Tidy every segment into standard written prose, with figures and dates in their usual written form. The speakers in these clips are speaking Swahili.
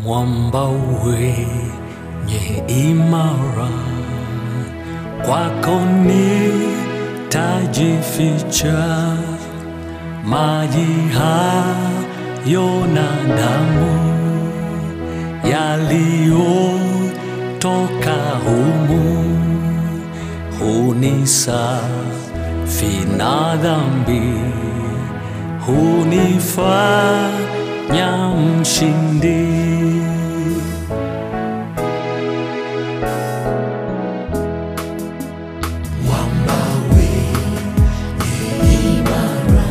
mwamba wenye imara, kwako nitajificha, maji hayo na damu yaliyotoka humu hunisafi na dhambi, hunifanya mshindi. Mwamba wenye imara,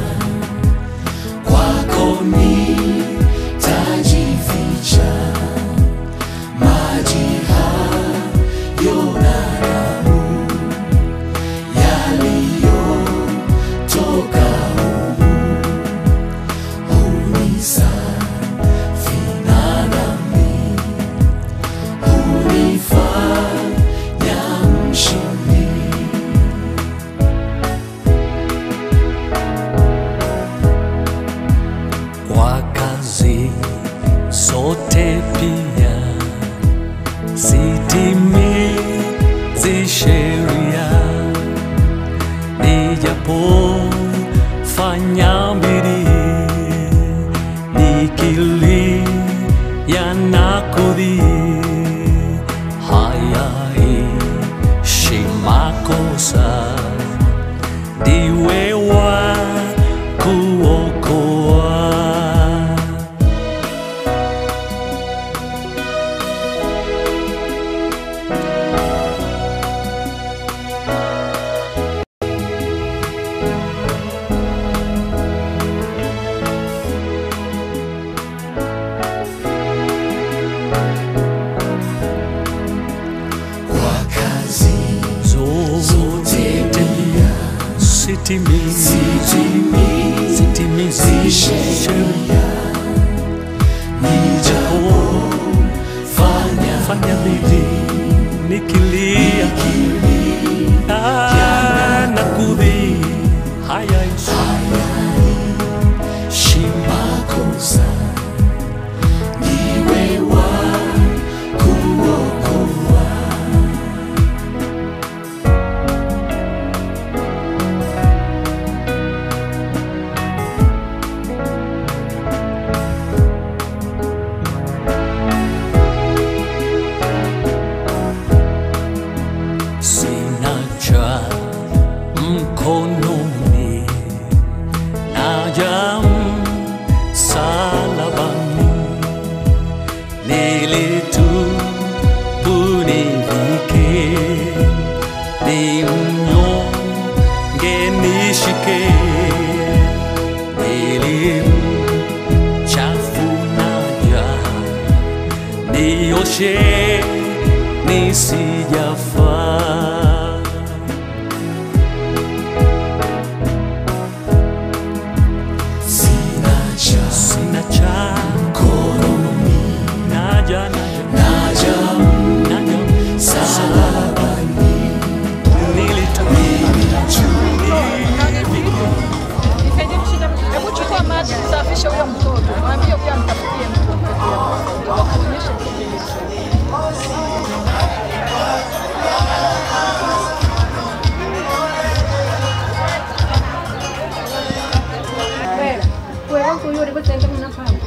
kwako nitajificha, maji hayo na damu yaliyotoka humu hunisafi na dhambi, hunifanya mshindi. Kwa kazi zote pia sitimizi sheria, nijapofanya bidii, nikilia na kudhii, hayaishi makosa, ndiwe wa kuokoa. Sitimizi sheria, nijapofanya bidii, nikilia na kudhii, hayaishi makosa, ndiwe wa kuokoa. Mkononi naja msalabani, nilitubu nivike, ni mnyonge nishike, nilimchafu naja nioshe nisijafaa. Safisha huyo mtoto, mwambie pia mtafutie mtoto wakuonyeshe wewe wako yule bote ndio mnafahamu.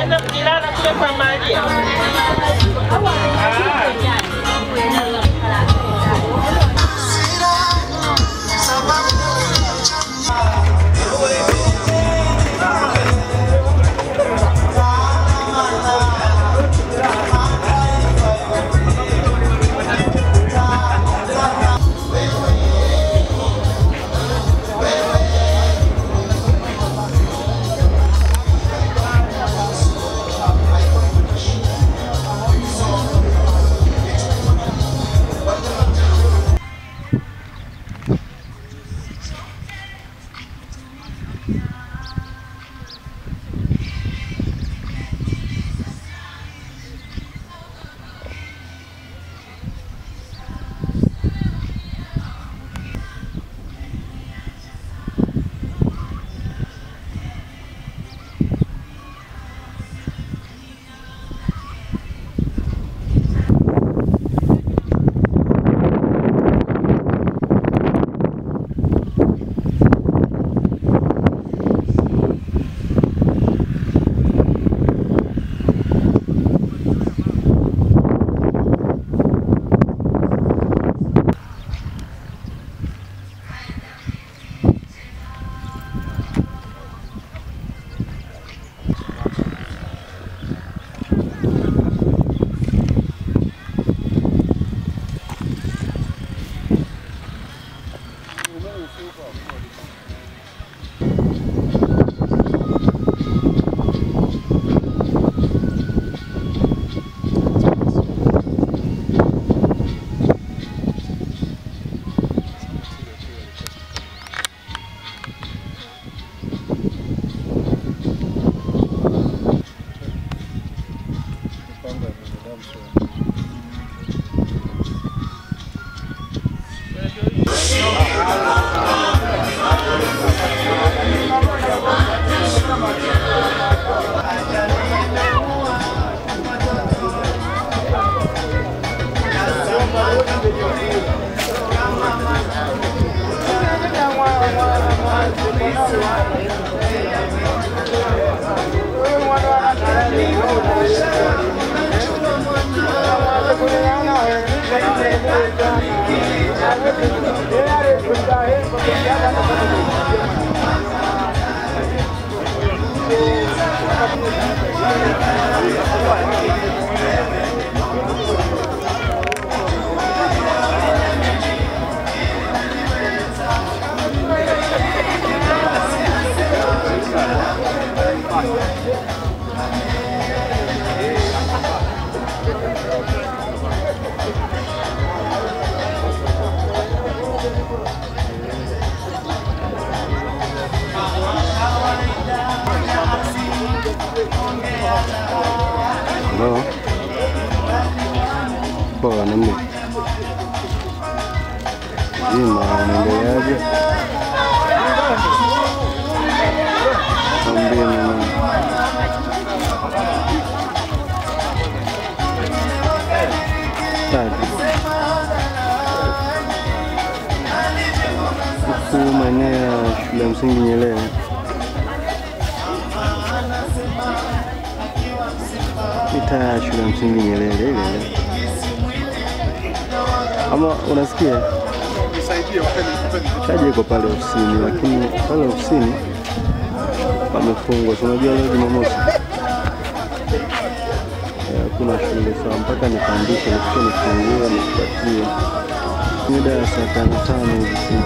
Enda kujilala kule kwa Maria. Halo. Poa namni. Jima unaendeleaje? Ambie mama. Tadi. Huku maeneo ya shule ya msingi Nyerere. Mitaa shule ya msingi Nyerere ile. Ama unasikia? Chaji iko pale ofisini, lakini pale ofisini pamefungwa. Unajua leo Jumamosi. Kuna shule sawa mpaka nipandishe nifungue nipatie. Muda ya saa 5 hivi.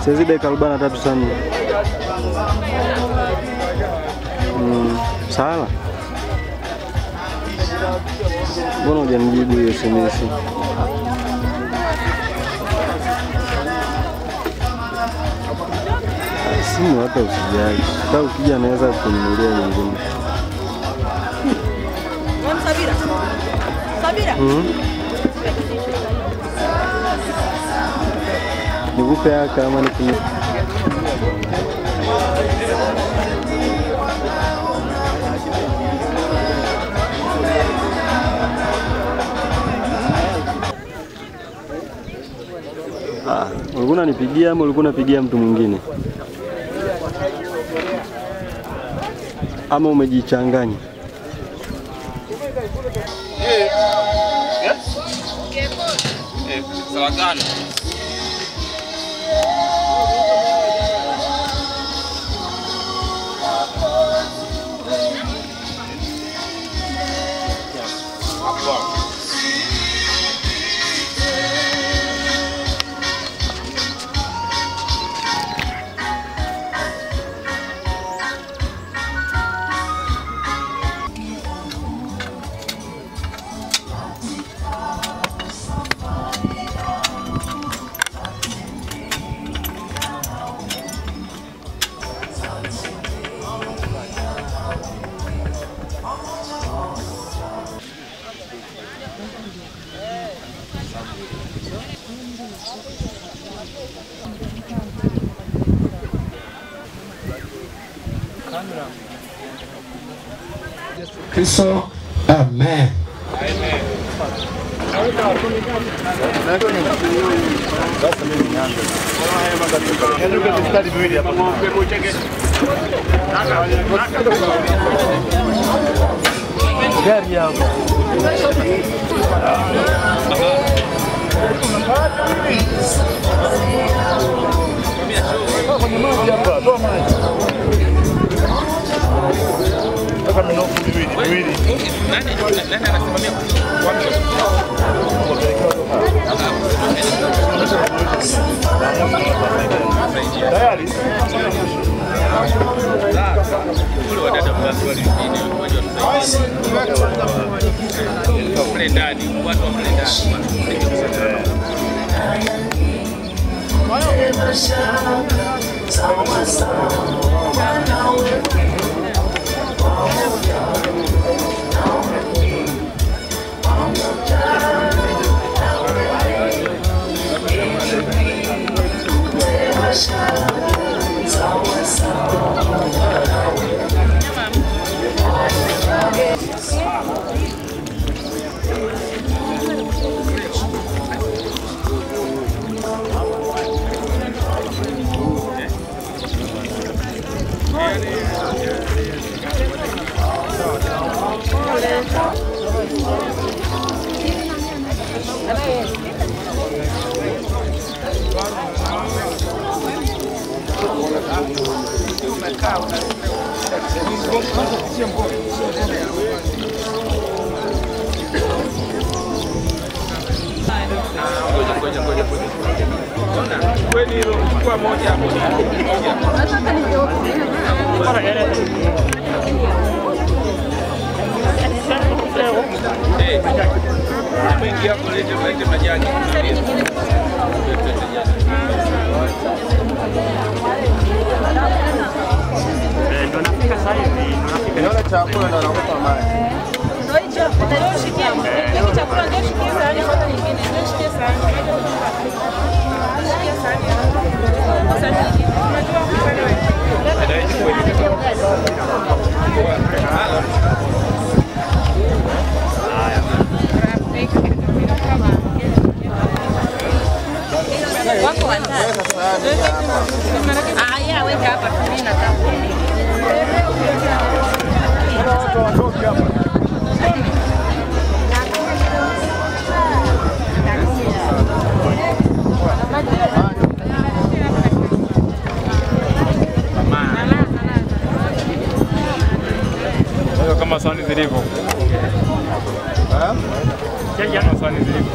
Sasa dakika 43 sana. Sawa. Mbona hujanijibu hiyo SMS? Simu hata usijali. Hata ukija naweza kununulia nyingine. Sabira. Sabira. Nikupe haka ama nikuni. Ulikuwa unanipigia ama ulikuwa unapigia mtu mwingine? Ama umejichanganya? Sawa gani? Kristo, amen. Gari hapo. Okay. Kama sahani zilivyo. Kama sahani zilivyo.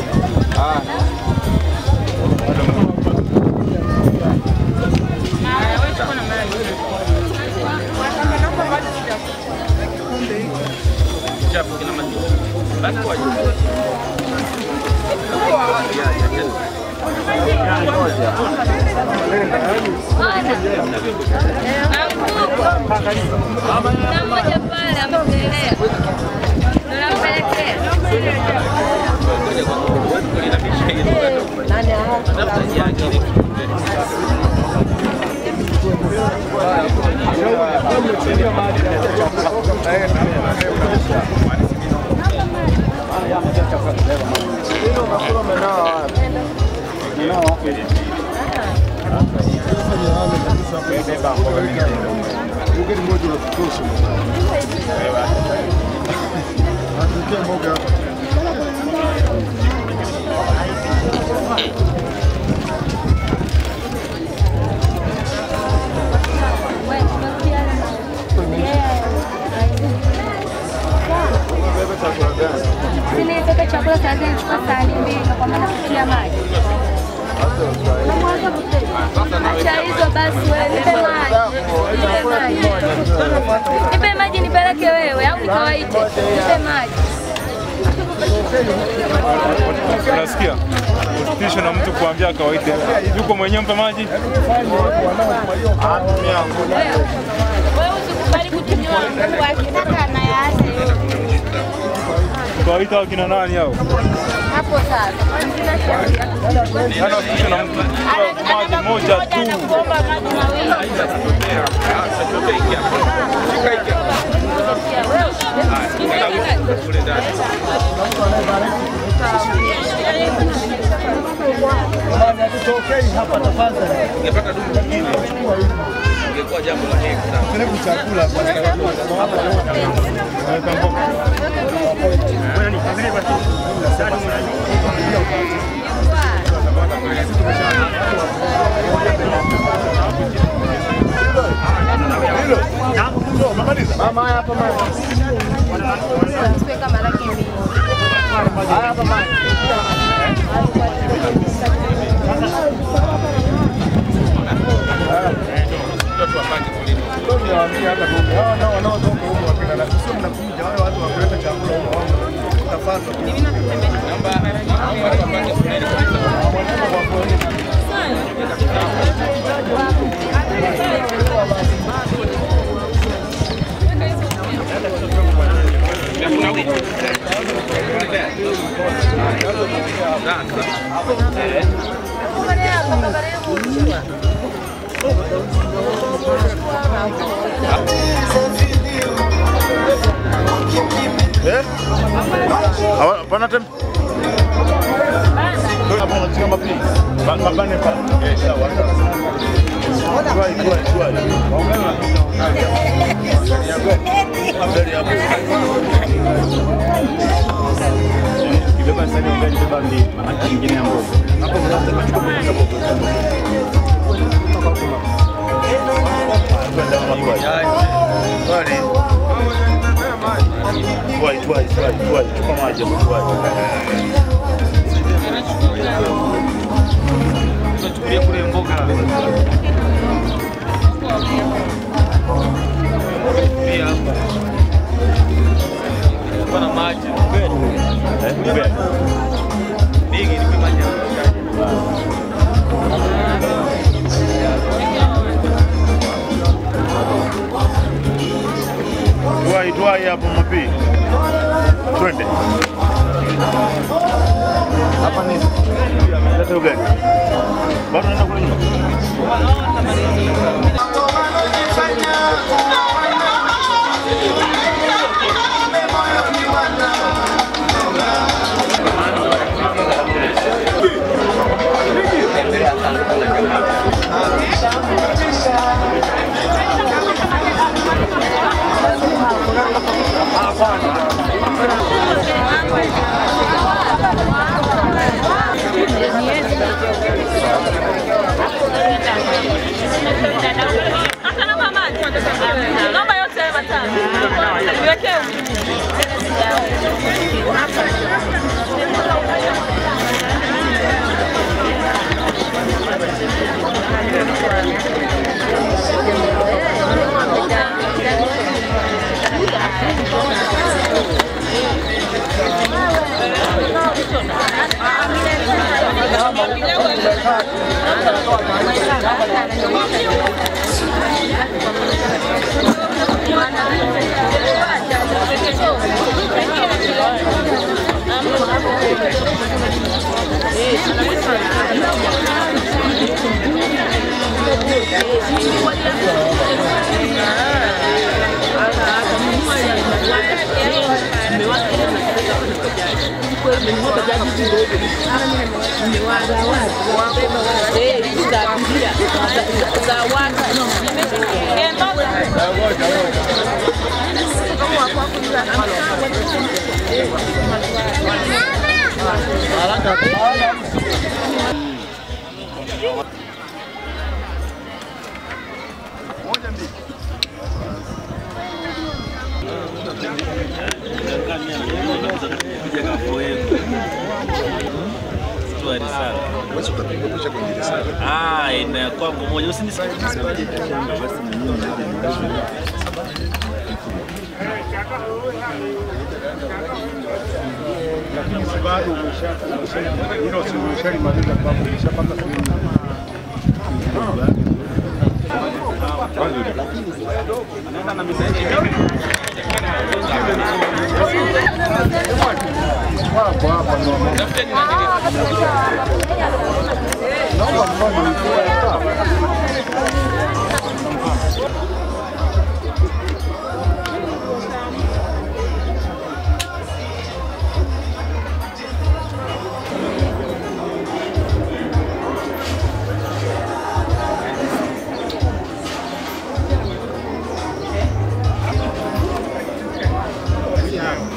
Sini chakula sasa nichukua sahani mbili kwa maana kutia maji. Acha hizo basi wewe nipe maji. Nipe maji nipeleke wewe au nikawaite. Nipe maji. Unasikia? Usitishe na mtu kuambia kawaite. Yuko mwenyewe mpe maji? Wewe usikubali kutunywa Mungu akitaka anayaacha yote. Kawaita wakina nani hao? Hapo sasa. Hata usitishe na mtu maji moja tu. Kuomba maji mawili. Tutokei hapa tafadhali. Ungepata dumu nyingine. Ingekuwa jambo la heri sana. Peleka chakula kwa hapa. Mama hapa mama. Tunaweka maraki mbili. Hapa mama. Pana tem. Apa nak cakap apa ni? Makan apa? Sawa. Tuai hapo mapi. Twende. Hapa ni. Ndio gani? Bado naenda kule nyuma. Inakuwa mmoja usinisikie. Lakini bado umeshamaliza kwamba umeshapata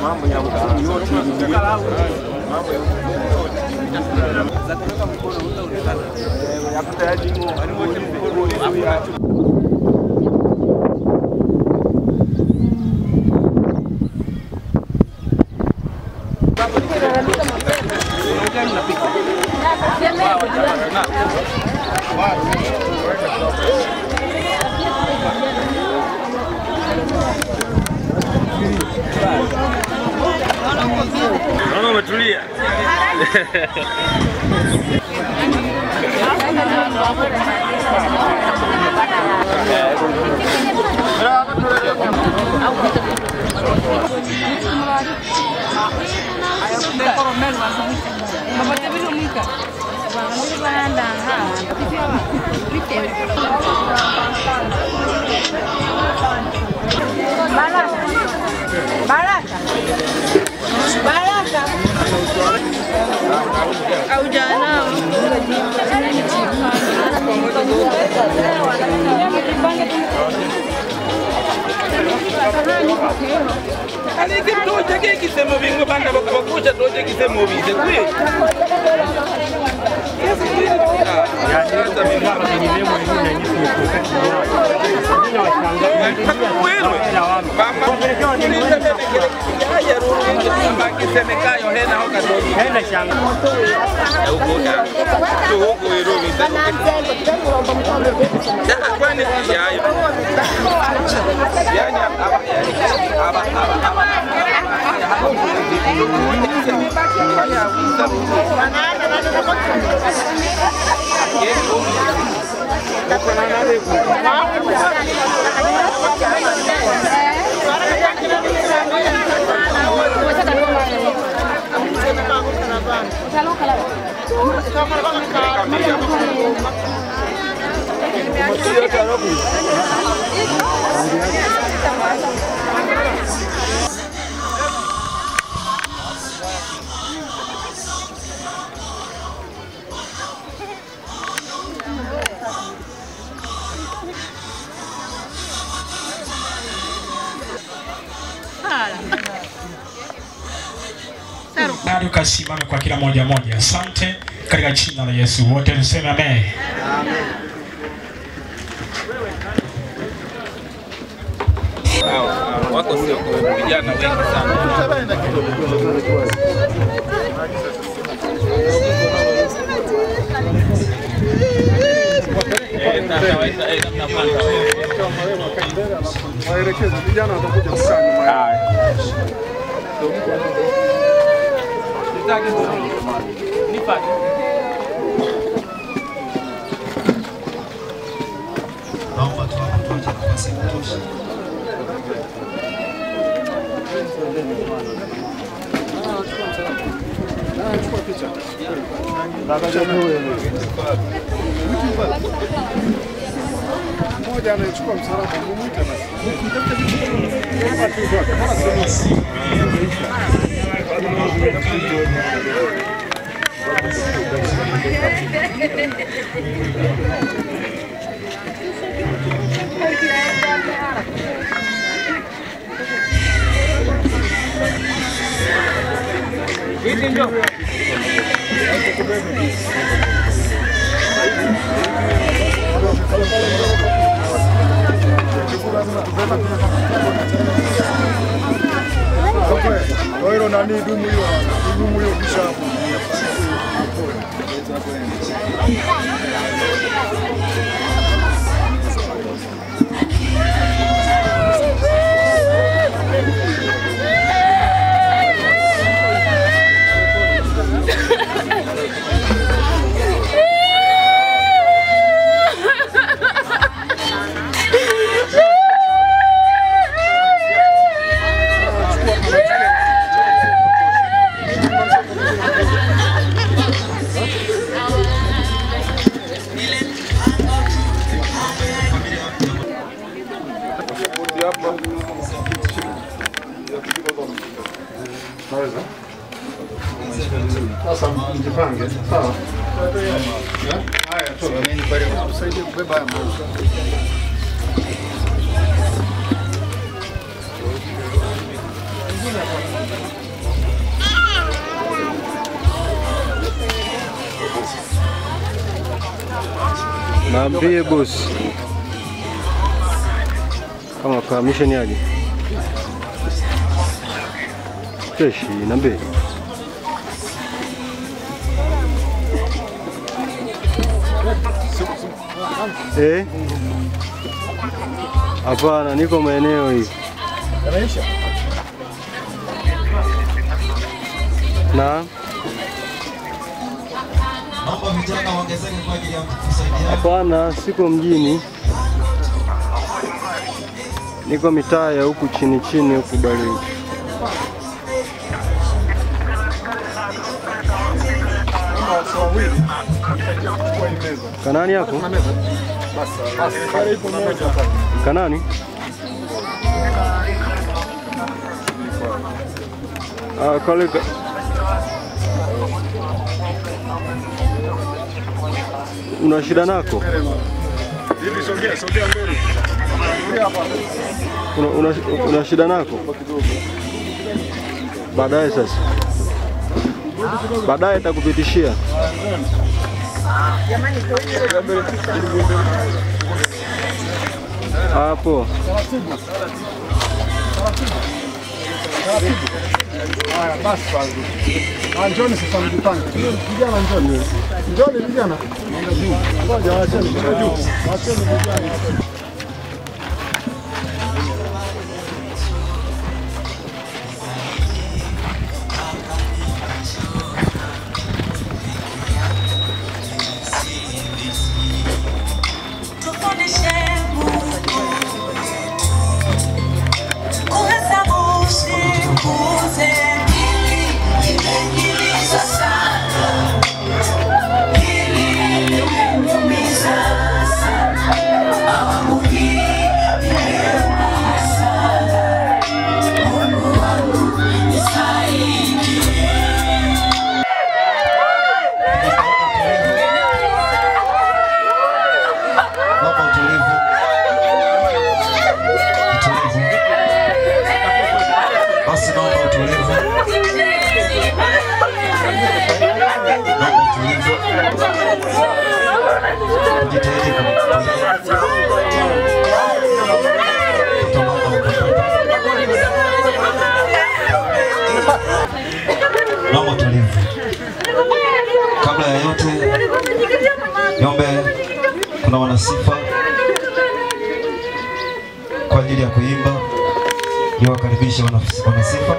mambo ya Naona umetulia. Baraka. Au jana. Aliki toje keki sema bingo banda bakakucha toje kisema ubize kwe. Nani ukasimame kwa kila moja moja. Asante katika jina la Yesu. Wote tuseme amen. Amen. Wako sio kwa vijana wengi sana. Waelekeze vijana watakuja kukaa nyuma. Naomba tuache nafasi ya kutosha. Mmoja anachukua msalaba mumwite basi. Oiro nani dumu hiyo kisha hapo. Sasa mjipange. Sawa. Haya, tusaidie kubeba haya mambo. Naambie boss. Kama kamisha ni aje? Keshi, naambie. Hapana, niko maeneo hii. Yanaisha? Na Naomba vijana waongezeke kwa ajili ya kusaidia. hapana, siko mjini. Niko mitaa ya huku chini chini huku Bariadi. Kanani yako? Kanani? Kale una shida nako? Hivi sogea mbele. Una shida nako? Baadaye sasa. Baadaye nitakupitishia. Hapo. Haya basi basi. Njoni sasa mjipange. Vijana njoni. Njoni vijana. Ngoja waacheni juu. Waacheni vijana. Naomba tulivu. Kabla ya yote, niombe kuna wanasifa kwa ajili ya kuimba. Niwakaribishe wanasifa.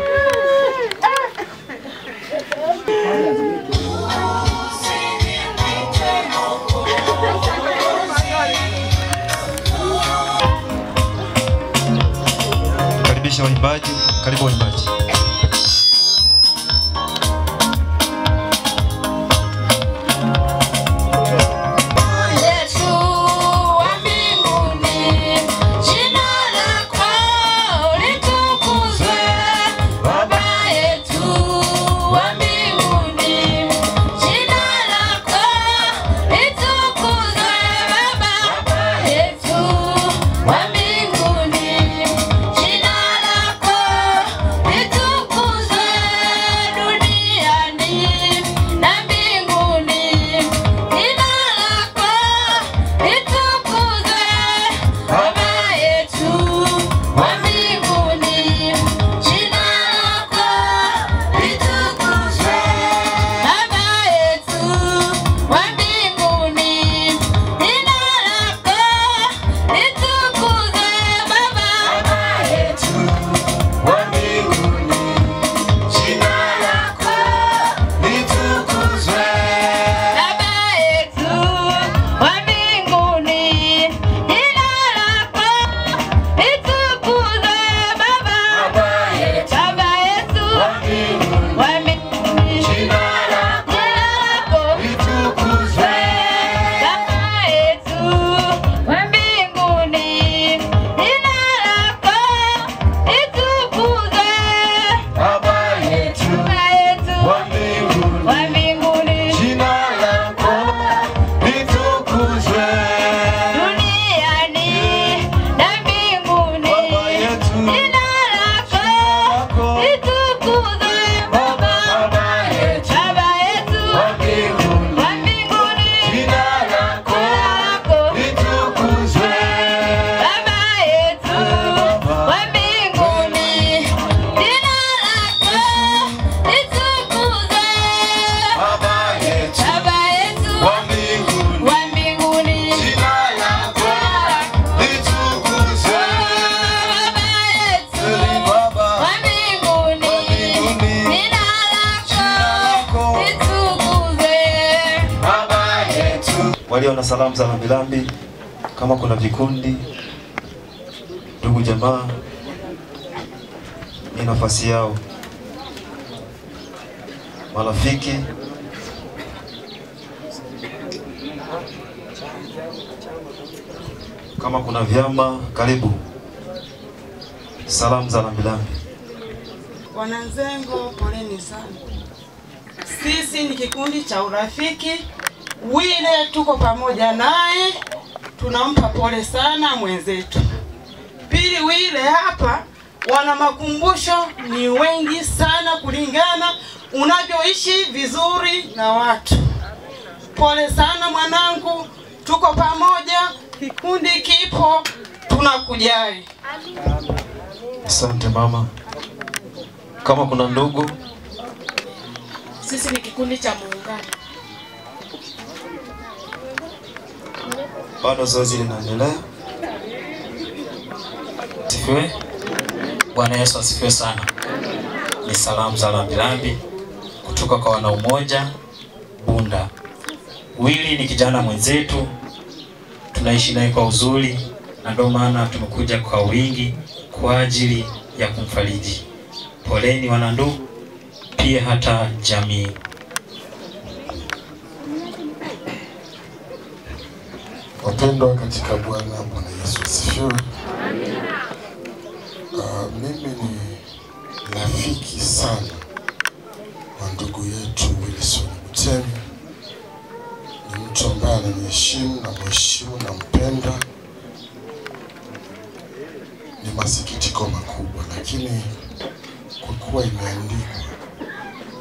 Karibisha waimbaji, karibu waimbaji. Walio na salamu za rambirambi, kama kuna vikundi, ndugu jamaa, ni nafasi yao. Marafiki, kama kuna vyama, karibu. Salamu za rambirambi. Wananzengo, poleni sana. Sisi ni kikundi cha urafiki Wile tuko pamoja naye, tunampa pole sana mwenzetu. Pili, Wile hapa wana makumbusho ni wengi sana kulingana unavyoishi vizuri na watu. Pole sana mwanangu, tuko pamoja, kikundi kipo, tunakujali. Asante mama. Kama kuna ndugu, Sisi ni kikundi cha muungano. bado zoezi linaendelea. Asifiwe. Bwana Yesu asifiwe sana. Ni salamu za rambirambi kutoka kwa wana umoja Bunda. Wili ni kijana mwenzetu, tunaishi naye kwa uzuri, na ndio maana tumekuja kwa wingi kwa ajili ya kumfariji. Poleni wanandugu, pia hata jamii. Wapendwa katika Bwana, Bwana Yesu asifiwe. Mimi ni rafiki sana wa ndugu yetu Wilson Butemi. Ni mtu ambaye ananiheshimu na mheshimu na mpenda. Ni masikitiko makubwa, lakini kwa kuwa imeandikwa,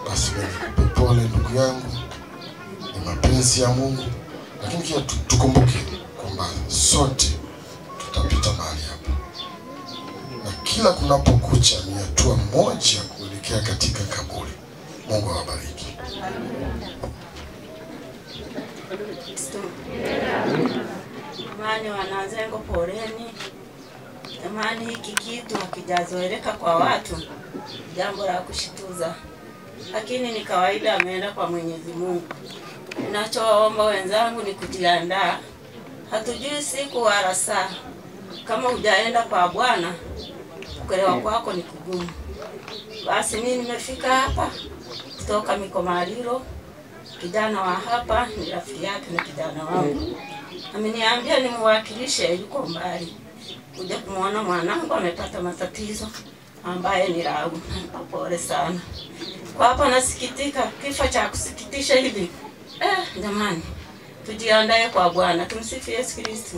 basi nikupe pole ndugu yangu. Ni mapenzi ya Mungu, lakini pia tukumbuke kwamba sote tutapita mahali hapa, na kila kunapokucha ni hatua moja kuelekea katika kaburi. Mungu awabariki. Jamani wanazengo, poleni. Jamani, hiki kitu hakijazoeleka kwa watu, jambo la kushituza, lakini ni kawaida, ameenda kwa Mwenyezi Mungu. Ninachowaomba wenzangu ni kujiandaa, hatujui siku wala saa. Kama hujaenda kwa Bwana, kuelewa kwako ni kugumu. Basi mimi nimefika hapa kutoka Mikomalilo, kijana wa hapa ni rafiki yake na kijana wangu. Ameniambia nimwakilishe, yuko mbali, kuja kumuona mwanangu amepata matatizo ambaye ni Lau. Pole sana. Kwa hapa nasikitika, kifo cha kusikitisha hivi. Jamani, tujiandae kwa Bwana. Tumsifu Yesu Kristo.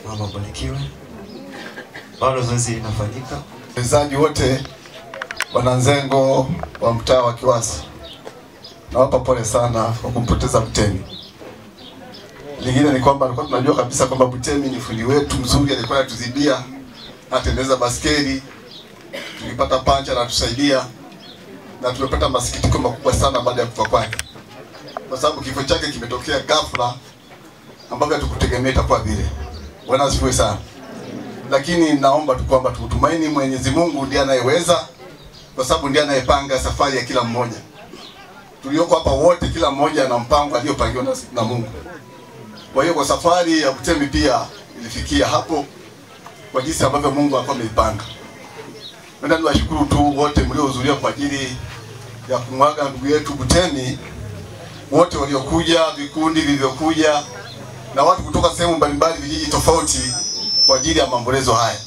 Mama barikiwe. Bado zoezi linafanyika. Wachezaji wote wananzengo wa mtaa wa Kiwasi, nawapa pole sana kwa kumpoteza Butemi. Lingine ni kwamba tulikuwa tunajua kabisa kwamba Butemi ni fundi wetu mzuri, alikuwa anatuzibia, atendeza baskeli, tulipata pancha na tusaidia, na tumepata masikitiko makubwa sana baada ya kufa kwake, kwa sababu kifo chake kimetokea ghafla ambavyo hatukutegemea itakuwa vile. Bwana asifiwe sana. Lakini naomba tu kwamba tutumaini Mwenyezi Mungu ndiye anayeweza, kwa sababu ndiye anayepanga safari ya kila mmoja. Tulioko hapa wote, kila mmoja ana mpango aliyopangiwa na Mungu. Kwa hiyo kwa safari ya Butemi pia ilifikia hapo kwa jinsi ambavyo Mungu alikuwa ameipanga. Ndio niwashukuru tu wote mliohudhuria kwa ajili ya kumwaga ndugu yetu Butemi, wote waliokuja, vikundi vilivyokuja, na watu kutoka sehemu mbalimbali, vijiji tofauti kwa ajili ya maombolezo haya.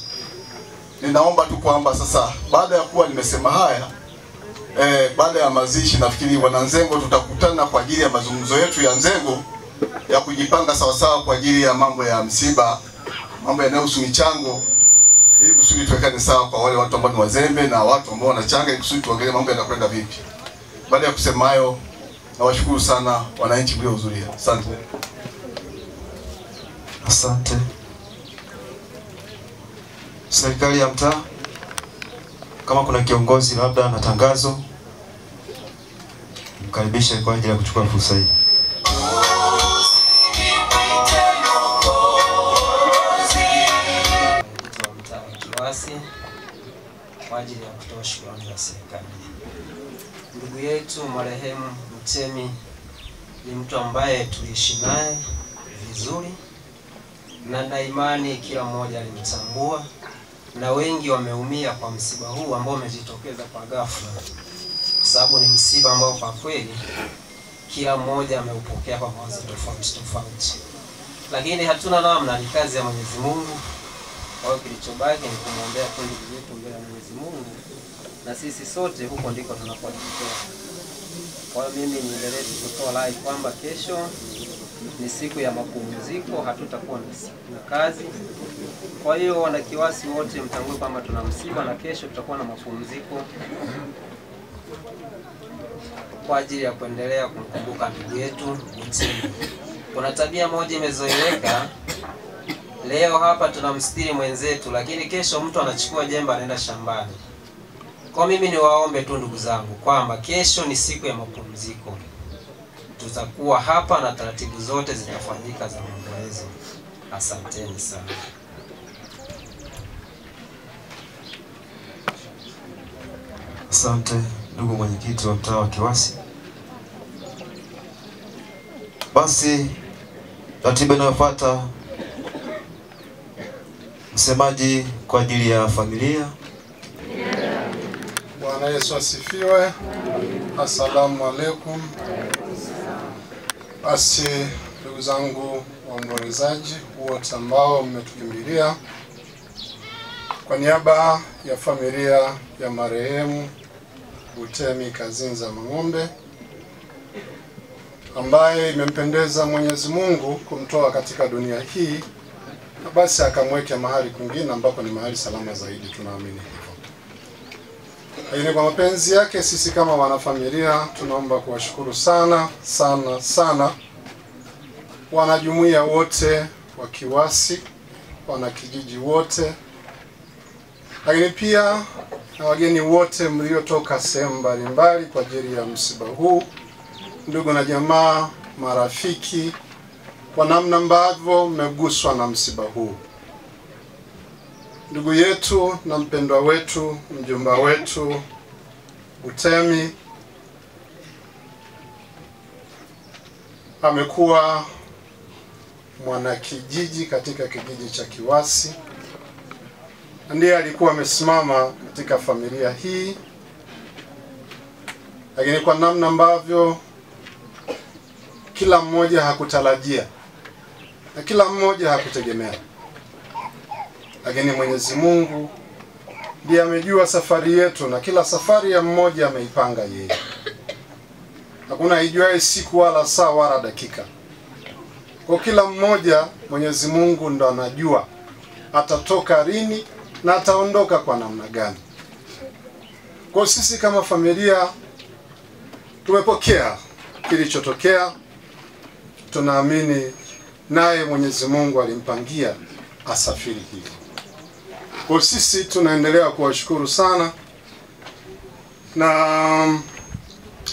Ninaomba tu kwamba sasa, baada ya kuwa nimesema haya, baada ya mazishi, nafikiri wananzengo tutakutana kwa ajili ya mazungumzo yetu ya nzengo ya kujipanga sawasawa kwa ajili ya mambo ya msiba, mambo yanayohusu michango, ili kusudi tuwekane sawa kwa wale watu ambao ni wazembe na watu ambao wanachanga, ili kusudi tuangalie mambo yanakwenda vipi. Baada ya kusema hayo, nawashukuru sana wananchi mliohudhuria. Asante. Asante. Serikali ya mtaa, kama kuna kiongozi labda na tangazo, mkaribishe kwa ajili ya kuchukua fursa hii. Kiwasi kwa ajili ya kutoa shukrani za serikali. Ndugu yetu marehemu Butemi ni mtu ambaye tuliishi naye vizuri, na na imani kila mmoja alimtambua, na wengi wameumia kwa msiba huu ambao umejitokeza kwa ghafla, kwa sababu ni msiba ambao kwa kweli kila mmoja ameupokea kwa mawazo tofauti tofauti, lakini hatuna namna, ni kazi ya Mwenyezi Mungu. Kwa hiyo kilichobaki ni kumwombea kundi letu mbele ya Mwenyezi Mungu, na sisi sote huko ndiko tunakoelekea. Kwa hiyo mimi niendelee kutoa rai kwamba kesho ni siku ya mapumziko, hatutakuwa na kazi. Kwa hiyo wanakiwasi wote mtambue kwamba tuna msiba na kesho tutakuwa na mapumziko kwa ajili ya kuendelea kumkumbuka ndugu yetu Mtemi. Kuna tabia moja imezoeleka, leo hapa tunamstiri mwenzetu, lakini kesho mtu anachukua jembe anaenda shambani. Kwa mimi niwaombe tu ndugu zangu kwamba kesho ni siku ya mapumziko. Tutakuwa hapa na taratibu zote zitafanyika za maombolezo. Asanteni sana. Asante ndugu mwenyekiti wa mtaa wa Kiwasi. Basi ratiba inayofuata, msemaji kwa ajili ya familia. Bwana Yesu asifiwe. Asalamu alaykum. Basi ndugu zangu waombolezaji wote ambao mmetukimbilia, kwa niaba ya familia ya marehemu Butemi Kazinza Mang'ombe ambaye imempendeza Mwenyezi Mungu kumtoa katika dunia hii, na basi akamweke mahali kwingine ambapo ni mahali salama zaidi, tunaamini hivyo. Lakini kwa mapenzi yake sisi kama wanafamilia tunaomba kuwashukuru sana sana sana wanajumuiya wote wa Kiwasi, wanakijiji wote, lakini pia na wageni wote mliotoka sehemu mbalimbali kwa ajili ya msiba huu, ndugu na jamaa, marafiki, kwa namna ambavyo mmeguswa na msiba huu. Ndugu yetu na mpendwa wetu, mjomba wetu Butemi amekuwa mwanakijiji katika kijiji cha Kiwasi. Ndiye alikuwa amesimama katika familia hii, lakini kwa namna ambavyo kila mmoja hakutarajia na kila mmoja hakutegemea, lakini Mwenyezi Mungu ndiye amejua safari yetu, na kila safari ya mmoja ameipanga yeye. Hakuna ijuaye siku wala saa wala dakika. Kwa kila mmoja Mwenyezi Mungu ndo anajua atatoka lini na ataondoka kwa namna gani. Kwa sisi kama familia tumepokea kilichotokea, tunaamini naye Mwenyezi Mungu alimpangia asafiri hivi. Kwa sisi tunaendelea kuwashukuru sana, na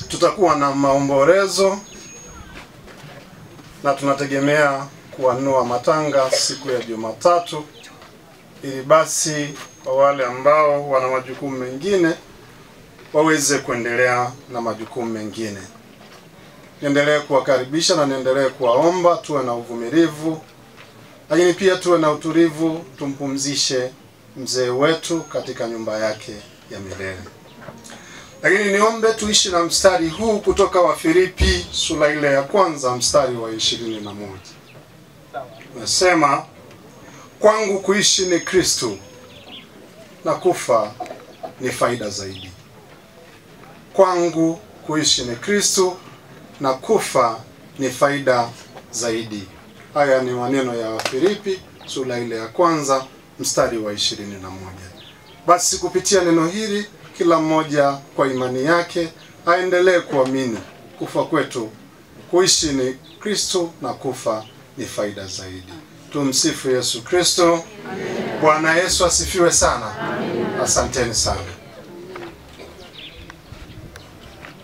tutakuwa na maombolezo na tunategemea kuanua matanga siku ya Jumatatu, ili basi kwa wale ambao wana majukumu mengine waweze kuendelea na majukumu mengine. Niendelee kuwakaribisha na niendelee kuwaomba tuwe na uvumilivu, lakini pia tuwe na utulivu, tumpumzishe mzee wetu katika nyumba yake ya milele. Lakini niombe tuishi na mstari huu kutoka Wafilipi sura ile ya 1 mstari wa 21. Nasema, kwangu kuishi ni Kristo na kufa ni faida zaidi. Kwangu kuishi ni Kristo na kufa ni faida zaidi. Haya ni maneno ya Wafilipi sura ile ya 1 mstari wa 21. Basi kupitia neno hili kila mmoja kwa imani yake aendelee kuamini kufa kwetu kuishi ni Kristo na kufa ni faida zaidi. Tumsifu Yesu Kristo. Bwana Yesu asifiwe sana. Asanteni sana.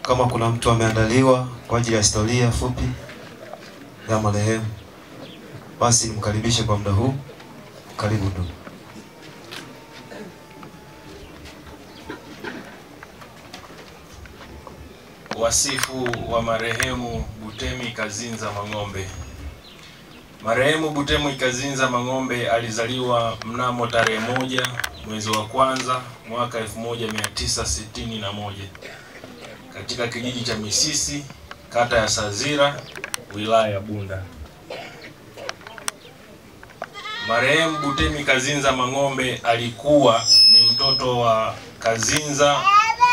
Kama kuna mtu ameandaliwa kwa ajili ya historia fupi ya marehemu, basi nimkaribishe kwa muda huu. Karibu ndugu. Wasifu wa marehemu Butemi Kazinza Mang'ombe. Marehemu Butemi Kazinza Mang'ombe alizaliwa mnamo tarehe 1 mwezi wa kwanza mwaka 1961 katika kijiji cha Misisi, kata ya Sazira, wilaya ya Bunda. Marehemu Butemi Kazinza Mang'ombe alikuwa ni mtoto wa Kazinza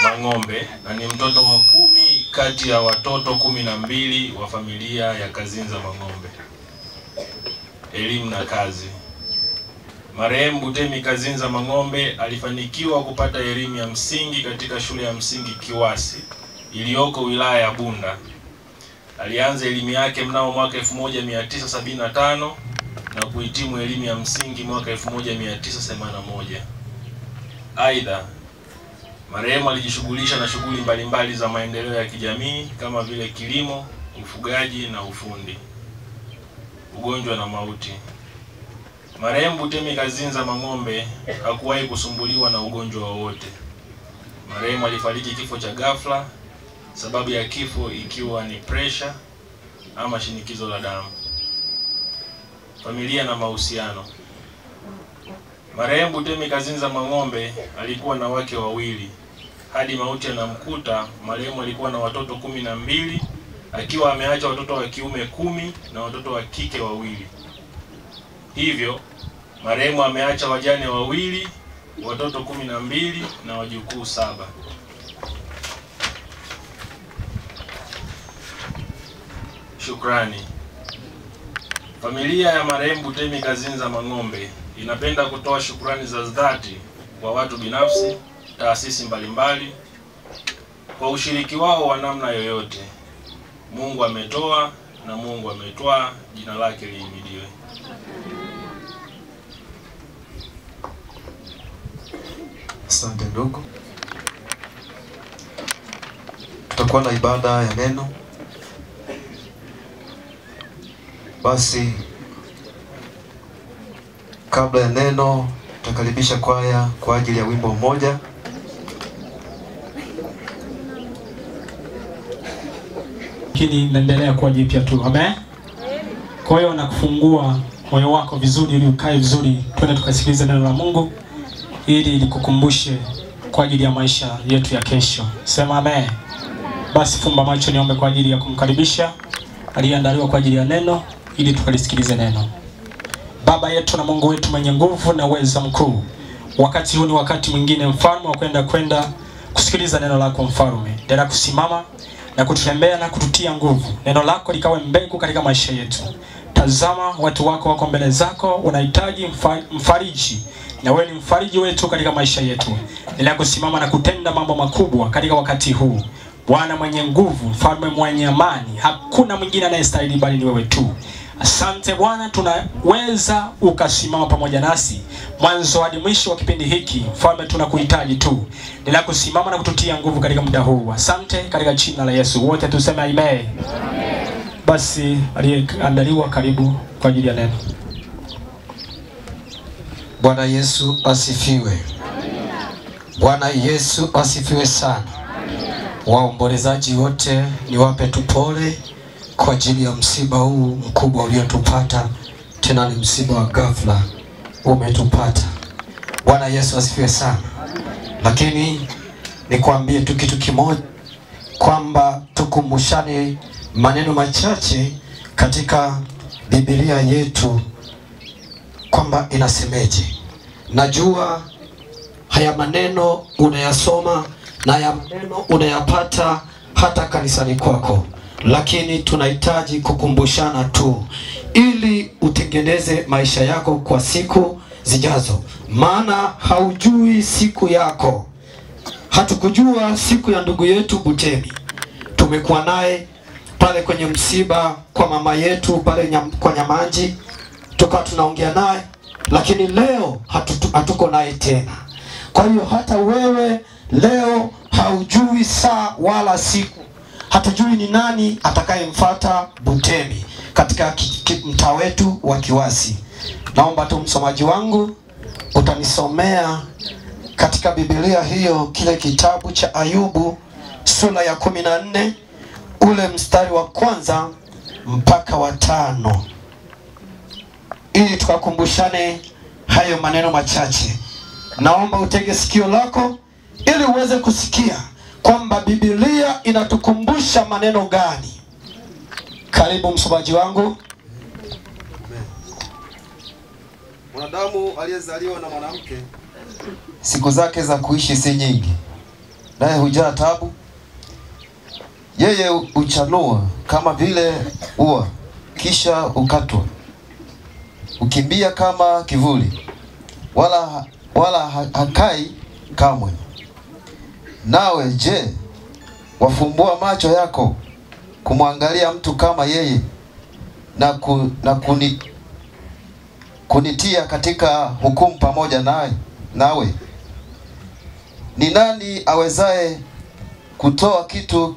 Mang'ombe na ni mtoto wa 10 kati ya watoto 12 wa familia ya Kazinza Mang'ombe. Elimu na kazi. Marehemu Butemi Kazinza Mang'ombe alifanikiwa kupata elimu ya msingi katika shule ya msingi Kiwasi iliyoko wilaya ya Bunda. Alianza elimu yake mnamo mwaka 1975 na kuhitimu elimu ya msingi mwaka 1981. Aidha, marehemu alijishughulisha na shughuli mbalimbali za maendeleo ya kijamii kama vile kilimo, ufugaji na ufundi. Ugonjwa na mauti. Marehemu Butemi Kazinza Mang'ombe hakuwahi kusumbuliwa na ugonjwa wowote. Marehemu alifariki kifo cha ghafla, sababu ya kifo ikiwa ni pressure ama shinikizo la damu. Familia na mahusiano. Marehemu Butemi Kazinza Mang'ombe alikuwa na wake wawili. Hadi mauti yanamkuta, marehemu alikuwa na watoto 12, akiwa ameacha watoto wa kiume 10 na watoto wa kike 2. Hivyo, marehemu ameacha wajane 2, watoto 12 na wajukuu 7. Shukrani. Familia ya marehemu Butemi Kazinza Mang'ombe inapenda kutoa shukrani za dhati kwa watu binafsi, taasisi mbalimbali kwa ushiriki wao wa namna yoyote. Mungu ametoa na Mungu ametwaa, jina lake lihimidiwe. Asante ndugu. Tutakuwa na ibada ya neno. Basi kabla ya neno tutakaribisha kwaya kwa ajili ya wimbo mmoja. Lakini naendelea kuwa jipya tu. Amen. Kwa hiyo nakufungua moyo wako vizuri ili ukae vizuri. Twende tukasikilize neno la Mungu ili likukumbushe kwa ajili ya maisha yetu ya kesho. Sema amen. Basi fumba macho niombe kwa ajili ya kumkaribisha aliyeandaliwa kwa ajili ya neno ili tukalisikilize neno. Baba yetu na Mungu wetu mwenye nguvu na uweza mkuu, wakati huu ni wakati mwingine mfalme wa kwenda kusikiliza neno lako mfalme. Endelea kusimama na kututembea na kututia nguvu. Neno lako likawe mbegu katika maisha yetu. Tazama watu wako wako mbele zako, unahitaji mfariji, na wewe ni mfariji wetu katika maisha yetu. Endelea kusimama na kutenda mambo makubwa katika wakati huu. Bwana mwenye nguvu, mfalme mwenye amani, hakuna mwingine anayestahili bali ni wewe tu. Asante Bwana, tunaweza ukasimama pamoja nasi mwanzo hadi mwisho wa kipindi hiki. Mfalme, tunakuhitaji tu. Endelea kusimama na kututia nguvu katika muda huu. Asante katika jina la Yesu. Wote tuseme amen. Amen. Basi aliyeandaliwa karibu kwa ajili ya neno. Bwana Yesu asifiwe. Bwana Yesu asifiwe sana. Waombolezaji wote niwape tupole kwa ajili ya msiba huu mkubwa uliotupata. Tena ni msiba wa ghafla umetupata. Bwana Yesu asifiwe sana. Lakini nikwambie tu kitu kimoja, kwamba tukumbushane maneno machache katika Biblia yetu, kwamba inasemeje. Najua haya maneno unayasoma na haya maneno unayapata hata kanisani kwako, lakini tunahitaji kukumbushana tu ili utengeneze maisha yako kwa siku zijazo. Maana haujui siku yako. Hatukujua siku ya ndugu yetu Butemi. Tumekuwa naye pale kwenye msiba kwa mama yetu pale kwa Nyamanji, tukawa tunaongea naye, lakini leo hatuko naye tena. Kwa hiyo hata wewe leo haujui saa wala siku. Hatujui ni nani atakayemfuata Butemi katika mtaa wetu wa Kiwasi. Naomba tu msomaji wangu utanisomea katika Biblia hiyo kile kitabu cha Ayubu sura ya 14 ule mstari wa 1 mpaka wa 5, ili tukakumbushane hayo maneno machache. Naomba utege sikio lako ili uweze kusikia kwamba Biblia inatukumbusha maneno gani. Karibu msomaji wangu. Mwanadamu aliyezaliwa na mwanamke, siku zake za kuishi si nyingi, naye hujaa tabu. Yeye uchanua kama vile ua, kisha ukatwa. Ukimbia kama kivuli, wala hakai kamwe. Nawe je, wafumbua macho yako kumwangalia mtu kama yeye, na kunitia katika hukumu pamoja nawe? Ni nani awezaye kutoa kitu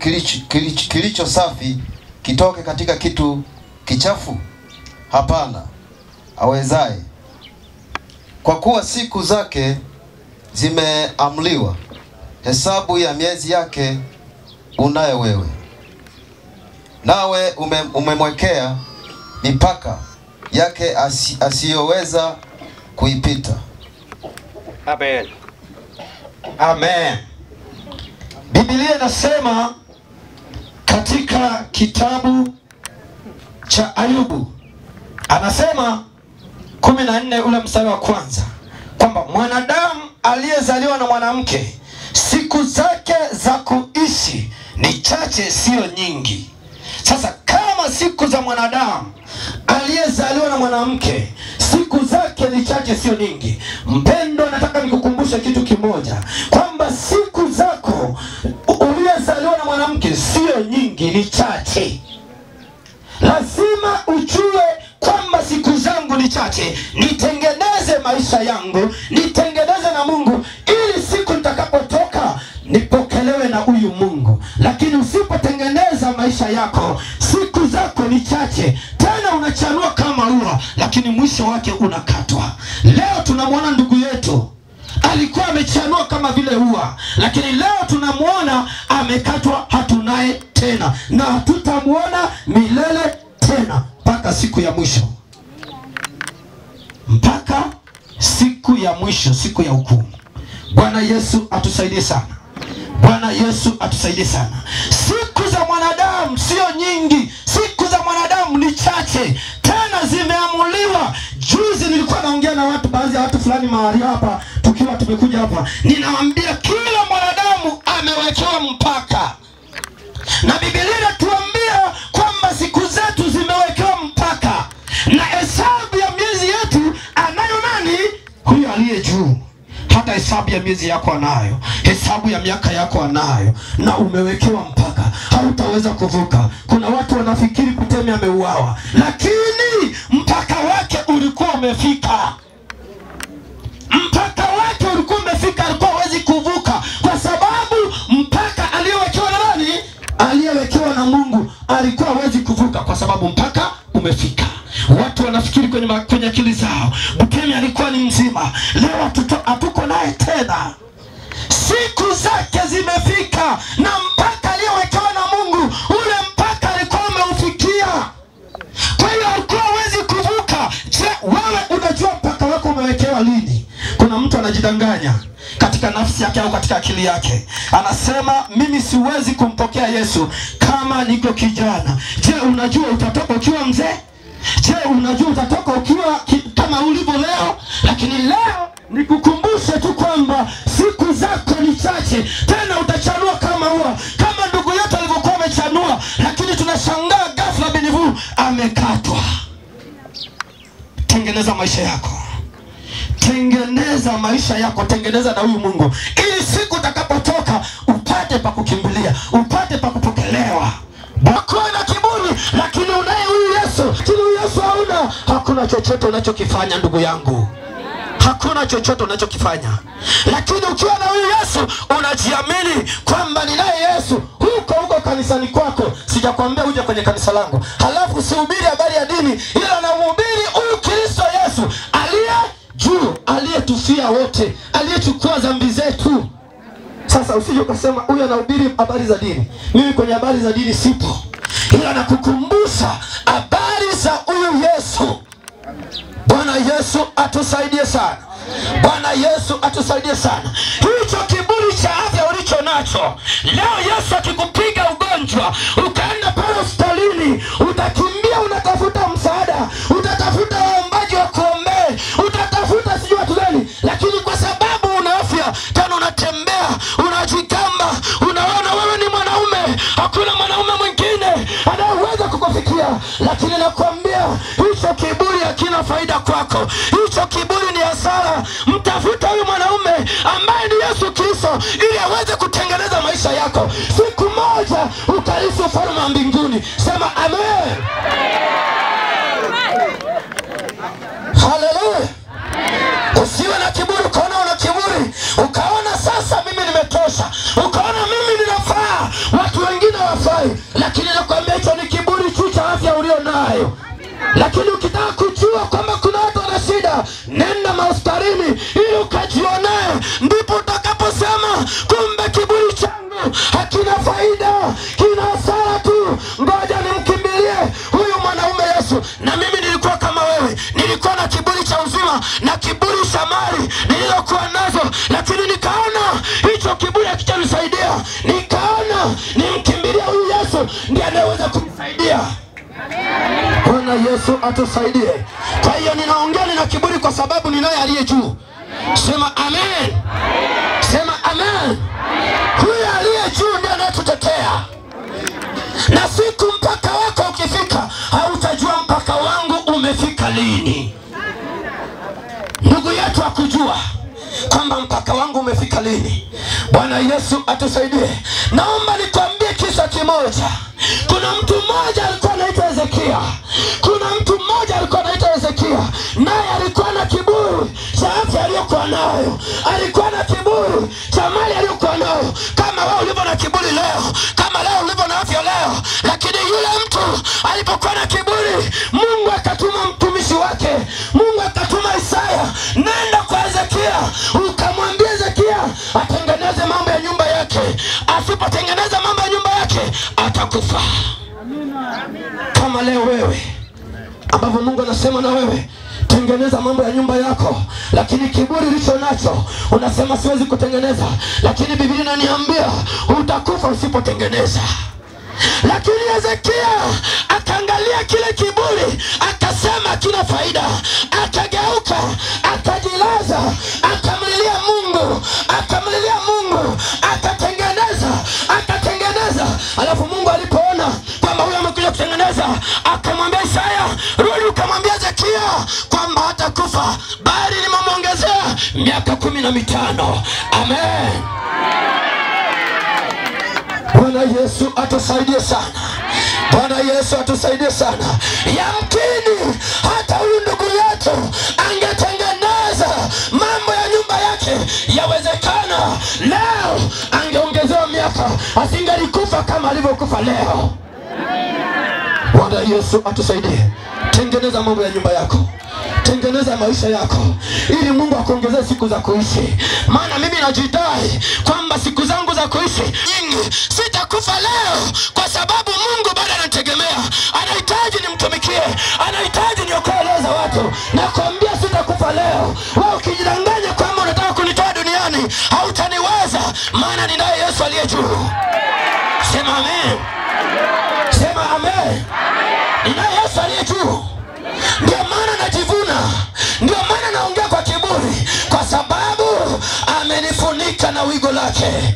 kilicho safi kitoke katika kitu kichafu? Hapana awezaye. Kwa kuwa siku zake zimeamliwa, hesabu ya miezi yake unayo wewe, nawe umemwekea mipaka yake asiyoweza kuipita. Amen. Amen. Biblia inasema katika kitabu cha Ayubu, anasema 14 ule mstari wa kwanza, kwamba mwanadamu aliyezaliwa na mwanamke siku zake za kuishi ni chache, sio nyingi. Sasa kama siku za mwanadamu aliyezaliwa na mwanamke siku zake ni chache, sio nyingi, mpendo, nataka nikukumbushe kitu kimoja, kwamba siku zako uliyezaliwa na mwanamke sio nyingi, ni chache. Lazima ujue kwamba siku zangu ni chache, nitengeneze maisha yangu, nitengeneze na Mungu, ili siku nitakapotoka nipokelewe na huyu Mungu. Lakini usipotengeneza maisha yako, siku zako ni chache, tena unachanua kama ua, lakini mwisho wake unakatwa. Leo tunamwona ndugu yetu alikuwa amechanua kama vile ua, lakini leo tunamwona amekatwa, hatunaye tena na hatutamuona milele tena mpaka siku ya mwisho, mpaka siku ya mwisho, siku ya hukumu. Bwana Yesu atusaidie sana. Bwana Yesu atusaidie sana. Siku za mwanadamu sio nyingi, siku za mwanadamu ni chache, tena zimeamuliwa. Juzi nilikuwa naongea na watu, baadhi ya watu fulani mahali hapa, tukiwa tumekuja hapa, ninawaambia kila mwanadamu amewekewa mpaka, na Biblia inatuambia kwamba siku zetu zimewekewa mpaka, na hesabu ya miezi yetu anayo nani? Huyo aliye juu. Hata hesabu ya miezi yako anayo, hesabu ya miaka yako anayo, na umewekewa mpaka, hautaweza kuvuka. Kuna watu wanafikiri Kutemi ameuawa, lakini mpaka wake ulikuwa umefika. Mpaka wake ulikuwa umefika, alikuwa hawezi kuvuka, kwa sababu mpaka aliyewekewa na nani? Aliyewekewa na Mungu, alikuwa hawezi kuvuka kwa sababu mpaka umefika. Watu wanafikiri kwenye akili zao Bukemi alikuwa ni mzima, leo hatuko naye tena. Siku zake zimefika, na mpaka aliyewekewa na Mungu, ule mpaka alikuwa umeufikia. Kwa hiyo alikuwa hawezi kuvuka. Je, wewe unajua mpaka wako umewekewa lini? Kuna mtu anajidanganya katika nafsi yake au katika akili yake, anasema mimi siwezi kumpokea Yesu kama niko kijana. Je, unajua utatoka ukiwa mzee? Je, unajua utatoka ukiwa kama ulivyo leo? Lakini leo nikukumbushe tu kwamba siku zako ni chache, tena utachanua kama ua, kama ndugu yetu alivyokuwa amechanua, lakini tunashangaa ghafla binivu amekatwa. Tengeneza maisha yako, tengeneza maisha yako, tengeneza na huyu Mungu, ili siku utakapotoka upate pa kukimbilia, upate pa kupokelewa. Bako na kiburi, lakini unaye huyu Yesu. Kile Yesu hauna, hakuna chochote unachokifanya ndugu yangu, hakuna chochote unachokifanya. Lakini ukiwa na huyu Yesu unajiamini kwamba ninaye Yesu. Huko kanisani kwako, sijakwambia uje kwenye kanisa langu halafu usihubiri habari ya dini, ila namhubiri huyu Kristo Yesu aliye juu, aliyetufia wote, aliyechukua dhambi zetu. Sasa usije ukasema huyu anahubiri habari za dini. Mimi kwenye habari za dini sipo, ila nakukumbusha habari za huyu Yesu. Bwana Yesu atusaidie sana. Bwana Yesu atusaidie sana. Hicho kiburi cha afya ulicho nacho leo, Yesu akikupiga ugonjwa ukaenda pale hospitalini, utakimbia unatafuta msaada, utatafuta waombaji wa kuombea, utatafuta sijui watu gani, lakini kwa sababu una afya tena unatembea unajigamba, unaona wewe ni mwanaume. Hakuna mwanaume yako. Hicho kiburi ni hasara. Mtafuta huyu mwanaume ambaye ni Yesu Kristo ili aweze kutengeneza maisha yako. Siku moja utarithi ufalme wa mbinguni. Sema amen. Haleluya. Usiwe na kiburi. Ukaona una kiburi, ukaona sasa mimi nimetosha, ukaona mimi ninafaa, watu wengine wafai. Lakini nakwambia hicho ni kiburi tu cha afya ulio nayo. Lakini ukitaka kujua kwamba kuna watu wana shida, nenda hospitalini ili ukajionee, ndipo utakaposema kumbe kiburi changu hakina faida, kina hasara tu. Ngoja nimkimbilie huyu mwanaume Yesu. Na mimi nilikuwa kama wewe, nilikuwa na kiburi cha uzima na kiburi cha mali nilizokuwa nazo, lakini nikaona hicho kiburi hakitanisaidia. Nikaona nimkimbilie huyu Yesu, ndiye anayeweza kunisaidia. Bwana Yesu atusaidie. Kwa hiyo ninaongea na kiburi kwa sababu ninaye aliye juu. Sema amen. Sema amen. Huyu aliye juu ndiye anayetutetea. Na siku mpaka wako ukifika, hautajua mpaka wangu umefika lini. Ndugu yetu akujua kwamba mpaka wangu umefika lini. Bwana Yesu atusaidie. Naomba nikwambie kisa kimoja. Kuna mtu mmoja alikuwa anaitwa Hezekia. Kuna mtu mmoja alikuwa anaitwa Hezekia, naye alikuwa na kiburi cha afya aliyokuwa nayo. Alikuwa na kiburi cha mali aliyokuwa nayo. Kama wewe ulivyo na kiburi leo, kama leo ulivyo na afya leo. Lakini yule mtu alipokuwa na kiburi, Mungu akatuma mtumishi wake. Mungu akatuma Isaya, nenda kwa Hezekia ukamwambia Hezekia atengeneze mambo ya nyumba yake. Asipotengeneza mambo ya nyumba yake atakufa. Kama leo wewe ambavyo Mungu anasema na wewe, tengeneza mambo ya nyumba yako, lakini kiburi ulicho nacho unasema siwezi kutengeneza. Lakini Biblia inaniambia utakufa usipotengeneza. Lakini Hezekia akaangalia kile kiburi, akasema kina faida, akageuka, akajilaza, akamlilia Mungu, akatengeneza. Alafu Mungu alipoona kwamba huyo amekuja kutengeneza, akamwambia Isaya, rudi ukamwambia Hezekia kwamba hatakufa, bali nimemwongezea miaka 15. Amen. Bwana Yesu atusaidie sana. Bwana Yesu atusaidie sana. Yamkini hata huyu ndugu yetu angetengeneza mambo ya nyumba yake, yawezekana leo angeongezewa miaka, asingalikufa kama alivyokufa leo. Bwana Yesu atusaidie. Tengeneza mambo ya nyumba yako. Tengeneza maisha yako ili Mungu akuongezee siku za kuishi. Maana mimi najidai kwamba siku zangu za kuishi nyingi, sitakufa leo kwa sababu Mungu bado ananitegemea. Anahitaji nimtumikie, anahitaji niokoe watu. Nakwambia sitakufa leo. Wewe ukijidanganya kwamba unataka kunitoa duniani, hautaniweza, maana ninaye Yesu aliye juu. Sema amen. Sema amen. Ninaye Yesu aliye juu. Ndio maana najivuna, ndio maana naongea kwa kiburi, kwa sababu amenifunika na wigo lake.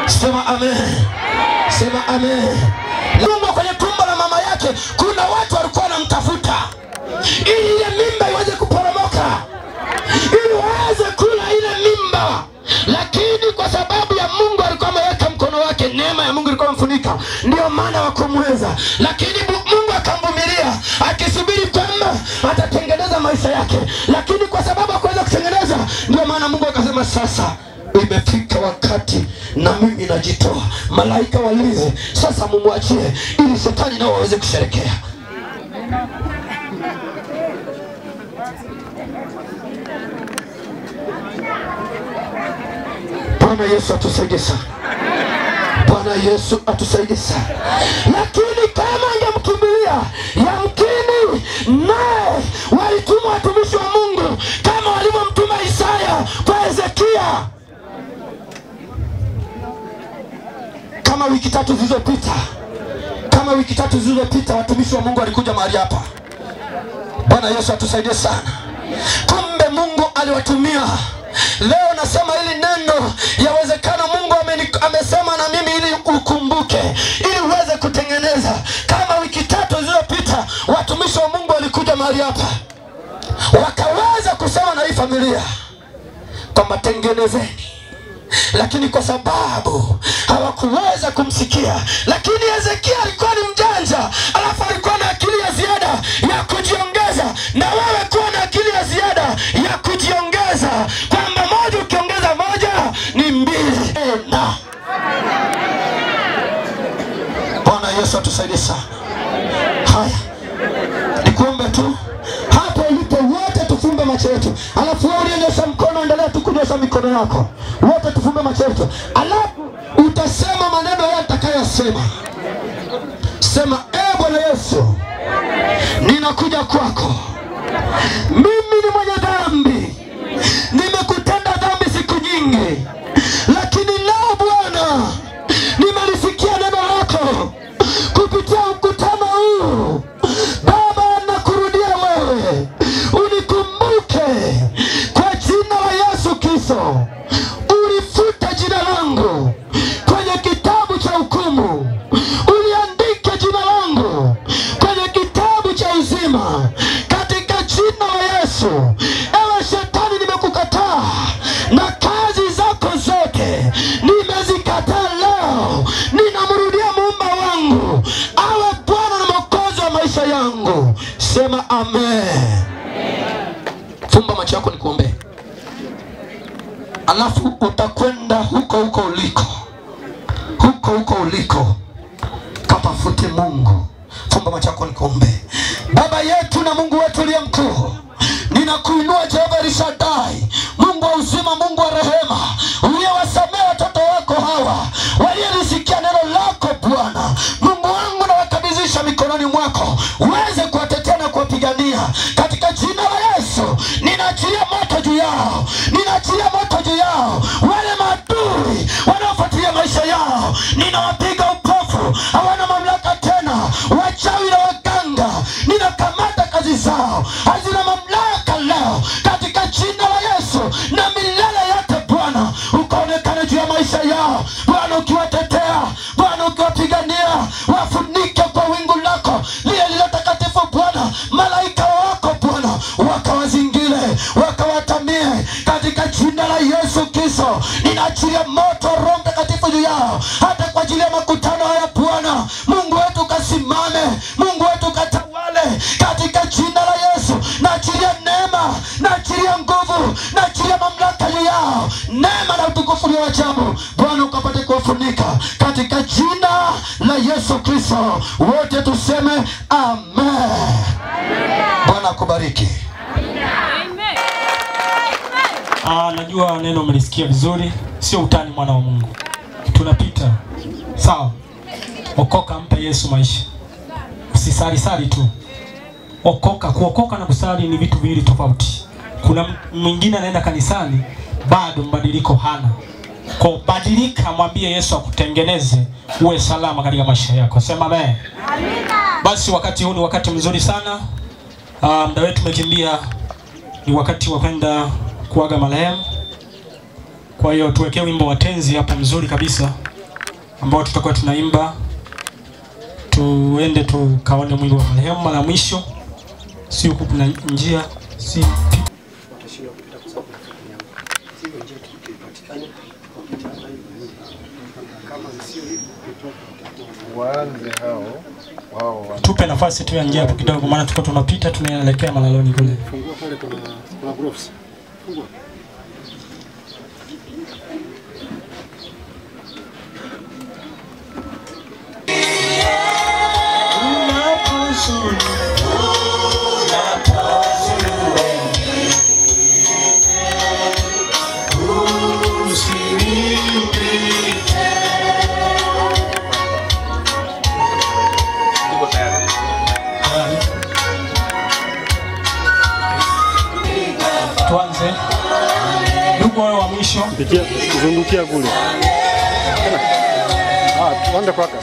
Sema amen. Sema amen. Mungu kwenye tumbo la mama yake kuna watu walikuwa wanamtafuta ili ile mimba iweze kuporomoka, ili waweze kula ile mimba. Lakini kwa sababu ya Mungu alikuwa ameweka mkono wake, neema ya Mungu ilikuwa imfunika, ndio maana wakumweza. Lakini Mungu akamvumilia, akisubiri kwamba atatengeneza maisha yake. Lakini kwa sababu hakuweza kutengeneza, ndio maana Mungu akasema sasa imefika wakati na mimi najitoa. Malaika walinzi sasa mumwachie ili shetani nao waweze kusherekea. Bwana Yesu atusaidie sana. Bwana Yesu atusaidie sana. Lakini kama angemkimbilia, yamkini naye walitumwa watumishi wa Mungu kama walivyomtuma Isaya kwa Hezekia. Kama wiki tatu zilizopita watumishi wa Mungu walikuja mahali hapa. Bwana Yesu atusaidie sana. Kumbe Mungu aliwatumia. Leo nasema hili neno, yawezekana Mungu amesema na mimi ili ukumbuke, ili uweze kutengeneza. Kama wiki tatu zilizopita watumishi wa Mungu walikuja mahali hapa, wakaweza kusema na hii familia kwamba tengenezeni, lakini kwa sababu hawakuweza kumsikia. Lakini Hezekia alikuwa ni mjanja, alafu alikuwa na akili ya ziada ya kujiongeza. Na wewe kuwa na akili ya ziada ya kujiongeza, kwamba moja ukiongeza moja ni mbili tena. Bwana Yesu atusaidie sana. Haya, nikuombe tu hapo ulipo wote tufumbe macho yetu. Alafu wewe ulionyesha mkono, endelea tu kunyosha mikono yako. Wote tufumbe macho yetu. Alafu utasema maneno haya nitakayosema. Sema, Bwana Yesu, ninakuja kwako. Mimi ni mwenye dhambi. Nimekutenda dhambi siku nyingi. Lakini leo Bwana, nimelisikia neno lako kupitia mkutano huu. Baba, nakurudia wewe, unikumbuke kwa jina la Yesu Kristo. Ulifute jina langu kwenye kitabu cha hukumu, uliandike jina langu kwenye kitabu cha uzima, katika jina la Yesu. Ewe shetani, nimekukataa na kazi zako zote nimezikataa leo. Ninamrudia Muumba wangu awe Bwana na Mwokozi wa maisha yangu. Sema amen. Fumba macho yako nikuombe. Alafu utakwenda huko uliko. Huko uliko katafute Mungu. Fumba macho yako nikuombe. Baba yetu na Mungu wetu uliye mkuu, ninakuinua Jehova El-Shaddai, Mungu wa uzima, Mungu wa rehema, uliyewasamea watoto wako hawa walionisikia neno lako Bwana. Mungu wangu, na wakabidhisha mikononi mwako, uweze kuwatetea na kuwapigania katika jina la Yesu. Ninaachilia moto juu yao, ninaachilia moto juu yao. Wale maadui wanaofuatilia maisha yao, ninawapiga upofu, hawana mamlaka tena. Wachawi na waganga, ninakamata kazi zao, hazina mamlaka leo katika jina la Yesu. Na milele yote Bwana, ukaonekana juu ya maisha yao Bwana, ukiwatetea Bwana, ukiwapigania. Wafunike kwa wingu lako lile lile takatifu Bwana. Malaika wako Bwana wakawazingire, wakawatamie katika jina la Yesu Kristo. Ninaachilia moto wa Roho Mtakatifu juu yao, hata kwa ajili ya makutano haya Bwana. Mungu wetu kasimame, Mungu wetu katawale katika jina la Yesu. Naachilia neema, naachilia nguvu, naachilia mamlaka juu yao. Neema na utukufu ni ajabu Bwana, ukapate kuwafunika katika jina la Yesu Kristo. Wote tuseme amen. Bwana akubariki. Najua neno umelisikia vizuri, sio utani mwana wa Mungu. Tunapita. Sawa. Okoka, mpe Yesu maisha. Usisali tu. Okoka, kuokoka na kusali ni vitu viwili tofauti. Kuna mwingine anaenda kanisani bado mbadiliko hana. Kwa badilika, mwambie Yesu akutengeneze uwe salama katika maisha yako. Sema amen. Amina. Basi wakati huu ni wakati mzuri sana. Muda wetu umekimbia, ni wakati wa kwenda kuaga marehemu. Kwa hiyo tuwekee wimbo wa tenzi hapo mzuri kabisa ambao tutakuwa tunaimba. Tuende tukaone mwili wa marehemu mara mwisho. Si huku kuna njia, si tupe nafasi tu ya njia hapo kidogo, maana tuko tunapita tunaelekea Malaloni kule. Fungua pale, kuna groups. Fungua. Tuanze. Ndugu wao wa mwisho. Pitia, zungukia kule. Tuende kwaka.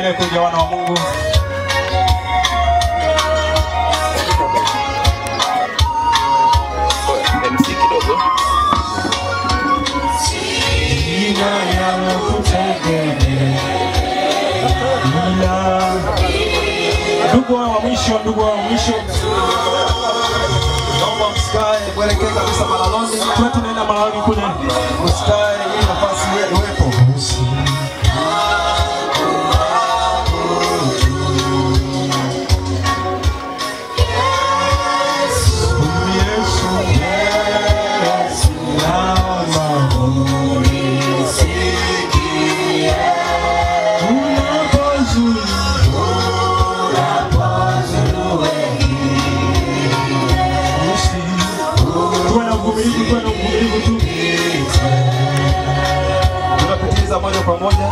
Tuendelee kuja wana wa Mungu. MC kidogo. Jina ya kutegemea. Ndugu wa mwisho, Naomba msikae mwelekee kabisa Malaloni. Tunaenda Malaloni kule. Msikae ili nafasi iwepo. Tunapitiliza moja kwa moja.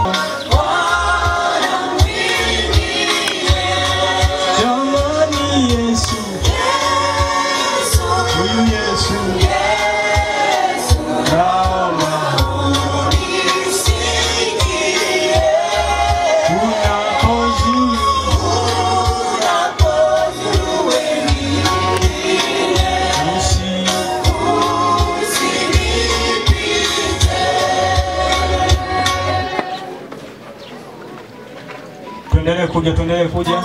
Jamani Yesu, huyu Yesu, naomba tuendelee kuja. Tuendelee kuja.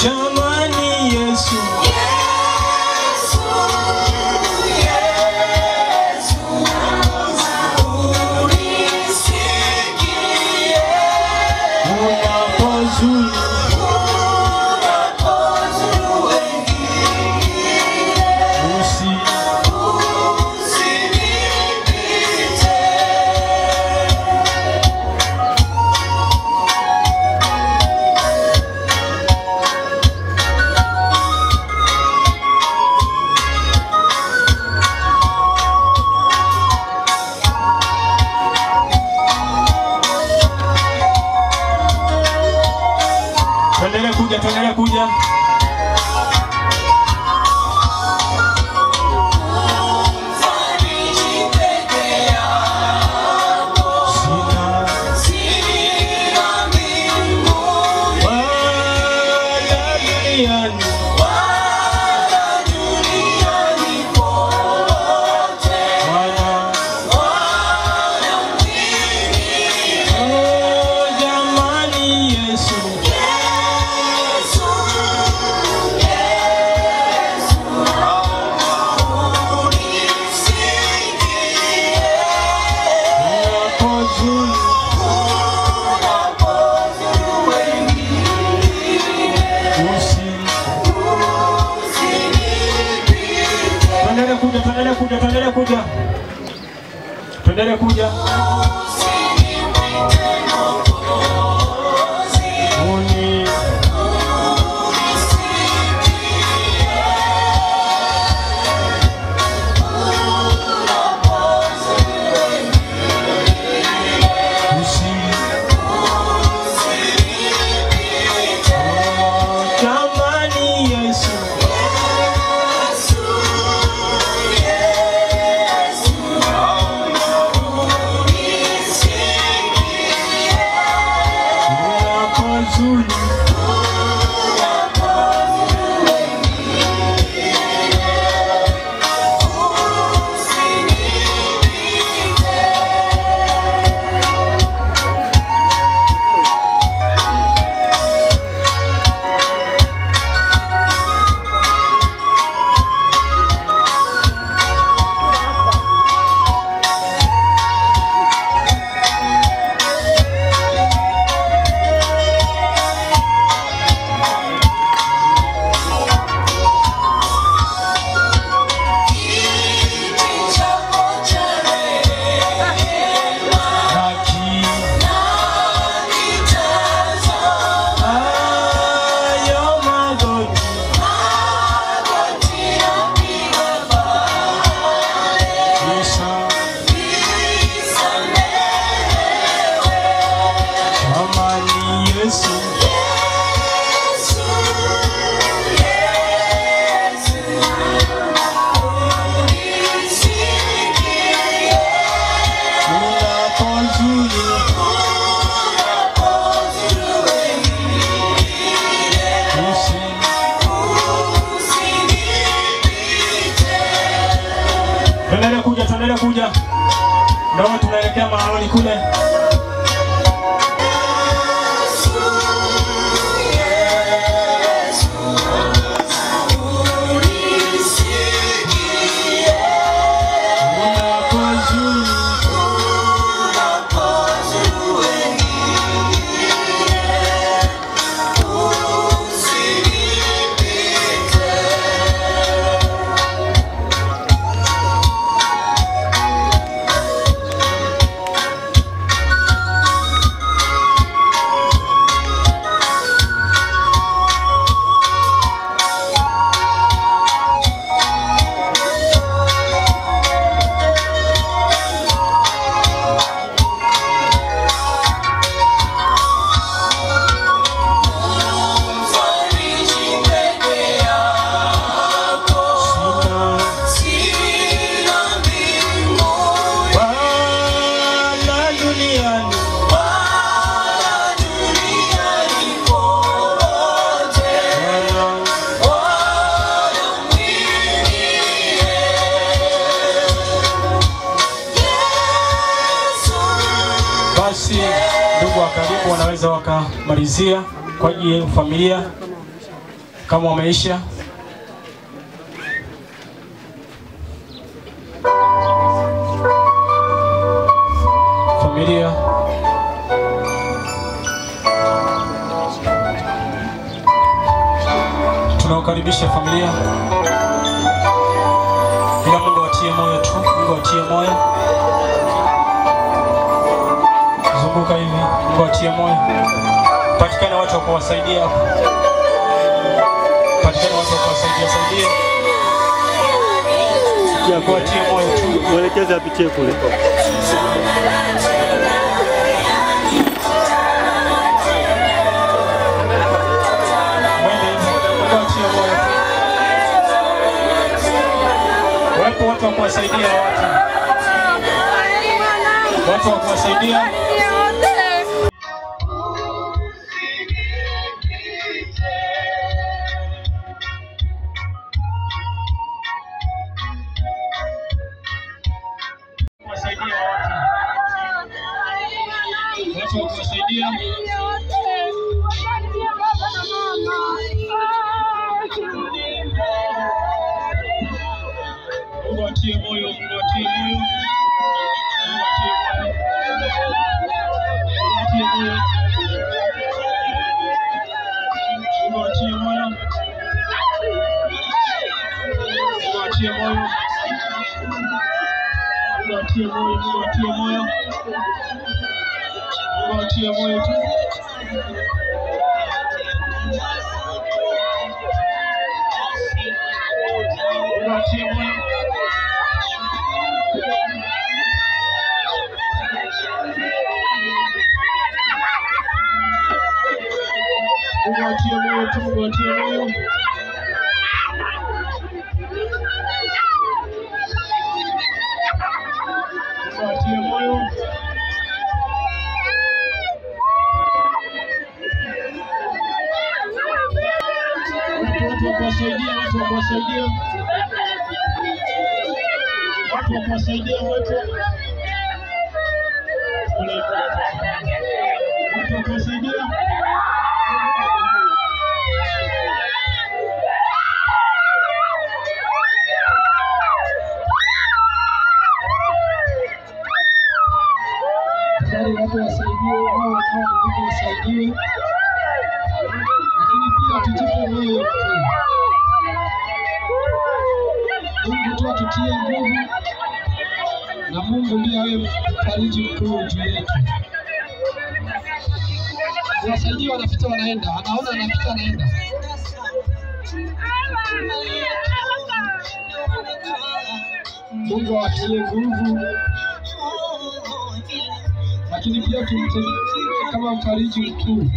Jamani Yesu, kuja. Tuendelee kuja. Tuendelee kuja. Ndio tunaelekea mahaloni kule. Basi ndugu wa karibu wanaweza wakamalizia kwa ajili ya familia kama wameisha. Familia tunawakaribisha familia. Ila Mungu atie moyo tu, Mungu atie moyo. Zunguka hivi, Mungu atie moyo. Patikana watu wa kuwasaidia hapo. Patikana watu wa kuwasaidia saidia. Ya kuatia moyo tu, mwelekeze apitie kule. Wapo watu wa kuwasaidia watu wa kuwasaidia. Watu wa kuwasaidia. Mungu atie moyo, Mungu atie moyo. Mungu atie moyo. Mungu atie moyo. Mungu atie moyo. Mungu atie moyo, Mungu atie moyo. Mungu atie moyo tu. Mungu atie moyo. Mungu atie moyo tu, Mungu atie moyo. Mungu atie moyo. Watu wa kuwasaidia, watu wa kuwasaidia. Watu wa kuwasaidia, watu wa kuwasaidia. Watu wasaidie, wao wasaidie. Lakini pia tujipe moyo. Mungu tu atutie nguvu. Na Mungu ndiye awe mfariji mkuu juu yetu. Wasaidie wanapita wanaenda, anaona anapita anaenda. Mungu awatie nguvu. Lakini pia tumtendee kama mfariji mkuu.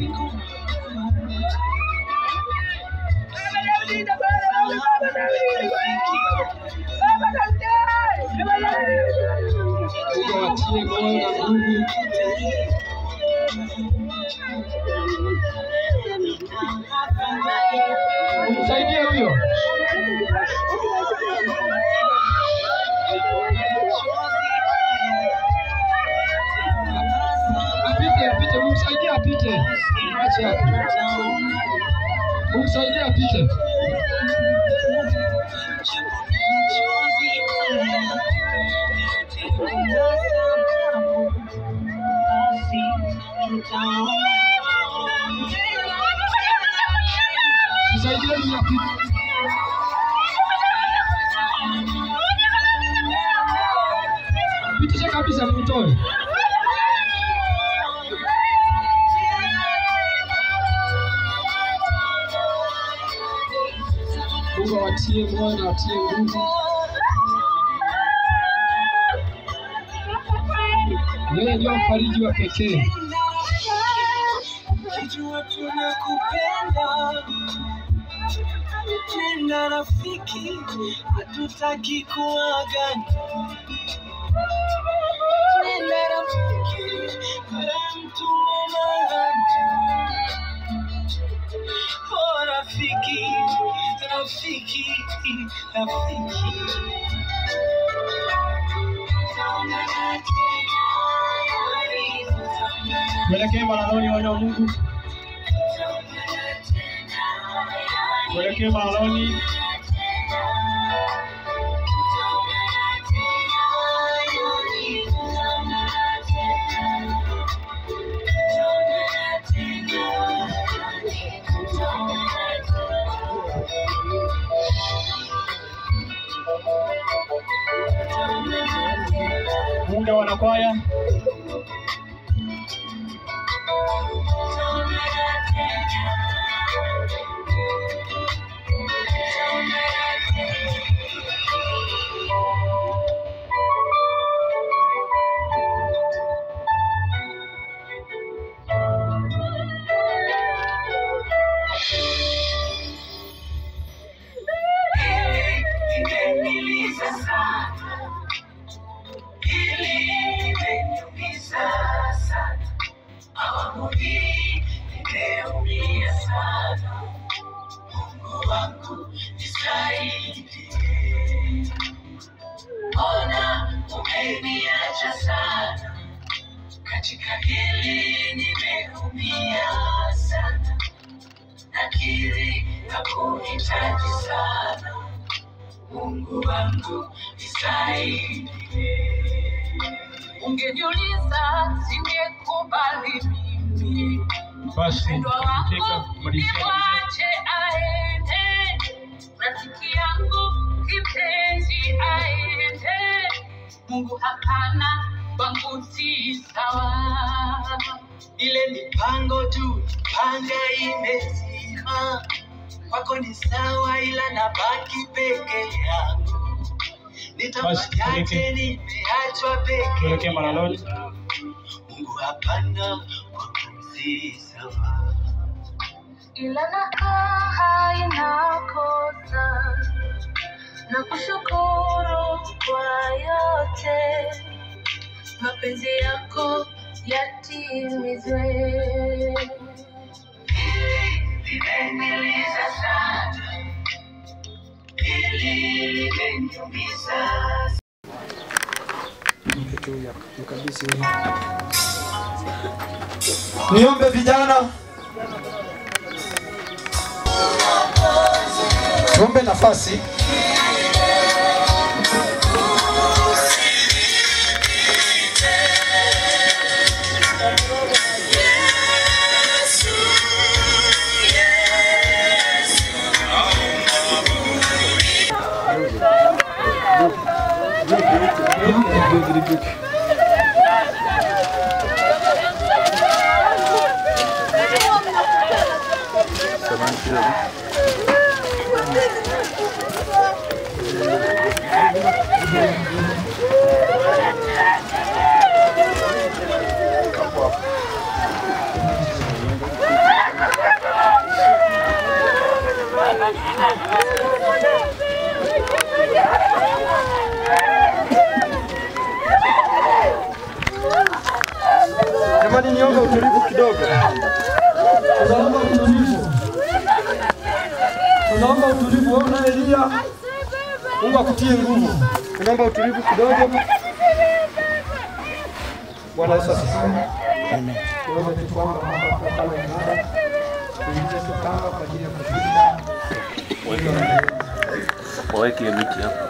Mungu awatie moyo na nguvu. Msaidie huyo. Apite, msaidie apite. Acha hapo. Msaidie apite. Msaidie apite. Pitisha kabisa mtoe. Mungu awatie moyo na awatie nguvu. Yeye ndio mfariji wa pekee. Najua tunakupenda. Tena rafiki, hatutaki kuagana. Tena rafiki, kama mtu mwanadamu. Oh rafiki, rafiki, rafiki. Mwelekee malaloni wana wa Mungu. Mwelekee malaloni. Muda wanakwaya. Katika hili nimeumia sana, nakiri nakuhitaji sana, Mungu wangu nisaidie. Ungeniuliza singekubali mimi, basi katika niwache aende, rafiki yangu kipenzi aende, Mungu hapana, kwangu si sawa. Ile mipango tu panga imezima, kwako ni sawa, ila nabaki peke yangu. Nitafanyaje nimeachwa peke yangu? Mungu hapana, kwangu si sawa. Ila nakaa haina kosa, na kushukuru kwa yote, mapenzi yako yatimizwe. Limeniliza sana, limeniumiza. Niombe vijana, tuombe nafasi. Jamani, niombe utulivu kidogo. Tunaomba utulivu. Tunaomba utulivu. Wewe na Elia, Mungu akutie nguvu. Tunaomba utulivu kidogo. Bwana Yesu asifiwe. Amen. Tuombe tu kwamba kama ibada tuingie tukao kwa ajili ya kushinda. Waweke miti hapo.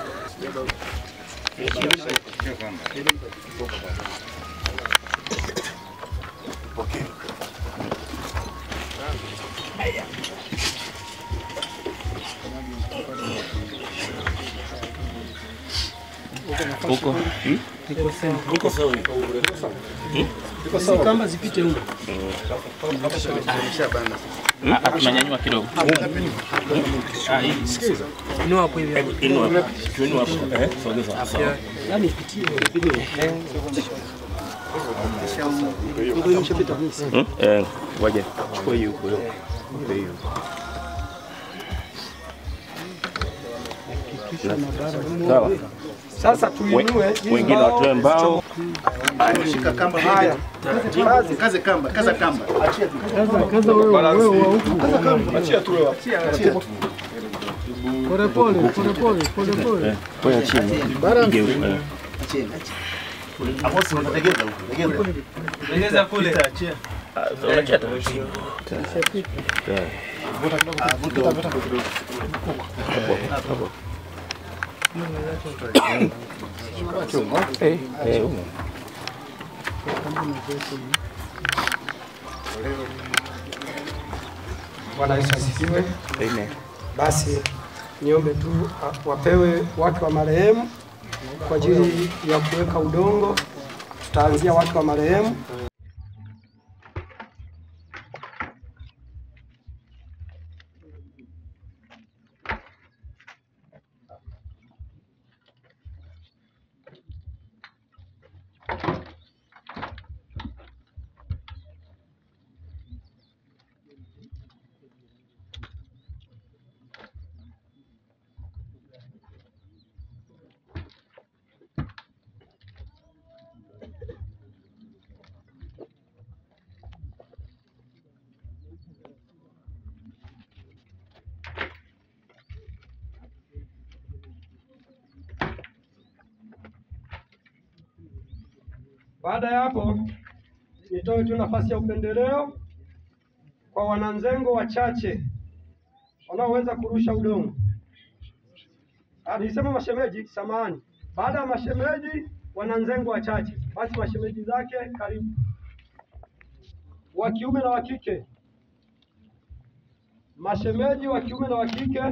Okay. Huko. Huko sawa. Iko sawa. Kamba zipite huko. Tunanyanyua kidogo. Sikiza. Inua hapo hivi. Inua hapo. Sogeza hapo. Yaani ipitie. Ndio nimeshapita mimi. Waje. Chukua hiyo huko. Ndio hiyo. Sawa. Sasa tuinue wengine watoe mbao. Shika kamba. Haya. Kaze kamba, kaza kamba. Achia tu. Kaza wewe huko. Kaza kamba. Achia tu wewe. Achia. Pole pole. Kwa chini. Balance. Achia. Hapo si unategeza huko. Tegeza kule. Achia. Unachia tu. Vuta kidogo. Vuta kidogo. Bwana Yesu asifiwe. Amen. Basi niombe tu wapewe watu wa marehemu kwa ajili ya kuweka udongo. Tutaanzia watu wa marehemu. Baada ya hapo, nitoe tu nafasi ya upendeleo kwa wananzengo wachache wanaoweza kurusha udongo. Nilisema mashemeji, samahani. Baada ya mashemeji, wananzengo wachache. Basi mashemeji zake karibu, wa kiume na wa kike. Mashemeji wa kiume na wa kike.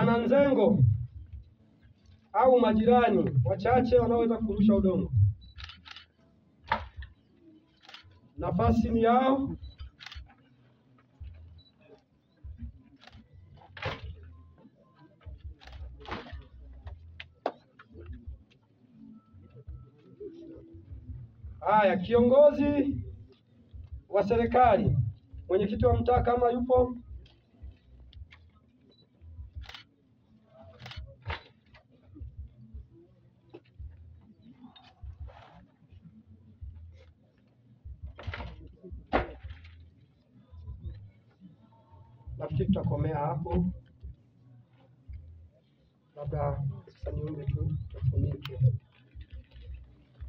Wananzengo au majirani wachache wanaoweza kurusha udongo. Nafasi ni yao. Haya, kiongozi wa serikali, mwenyekiti wa mtaa kama yupo. Nafikiri tutakomea hapo, labda sasa niombe tu tufunike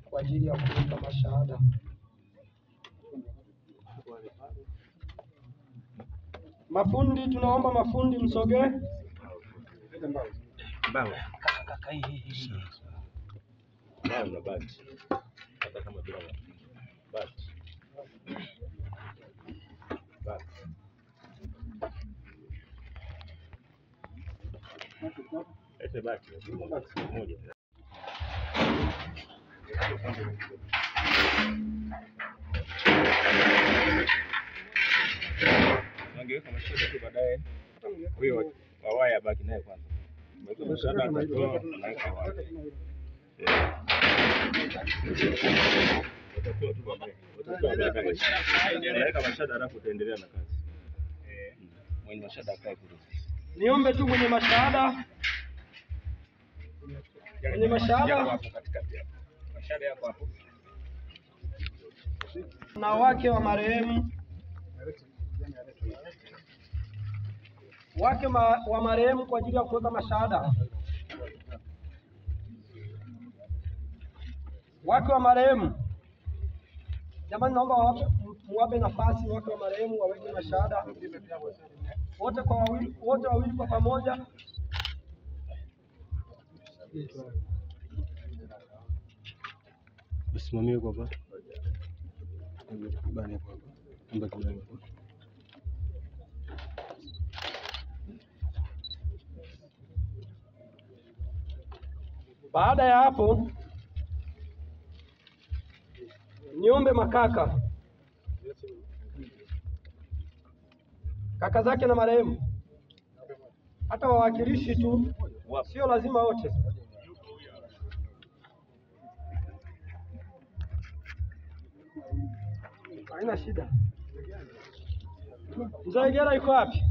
kwa ajili ya kuweka mashahada. Mafundi, tunaomba mafundi msogee. Kaka hii. Naam, na bati. Hata kama bila bati. Bati. Ese bati moja. Wangeweka mashada tu baadaye. Huyo wawaya baki naye kwanza. Mashada atatoa anaweka waya. Watatoa tu baadaye. Anaweka mashada alafu utaendelea na kazi. Mwenye mashada akae kule. Niombe tu mwenye mashahada. Mwenye mashahada hapo katikati hapo. Mashada yako hapo. Na wake wa marehemu. Wa marehemu kwa ajili ya kuweka mashahada. Wake wa marehemu. Jamani, naomba muwape nafasi wake wa marehemu waweke mashahada. Wote wawili kwa pamoja. Usimamie kwa hapa. Bani hapa. Amba kidogo. Baada ya hapo, niombe makaka, kaka zake na marehemu, hata wawakilishi tu, sio lazima wote. Haina shida. Mzee Gera yuko wapi?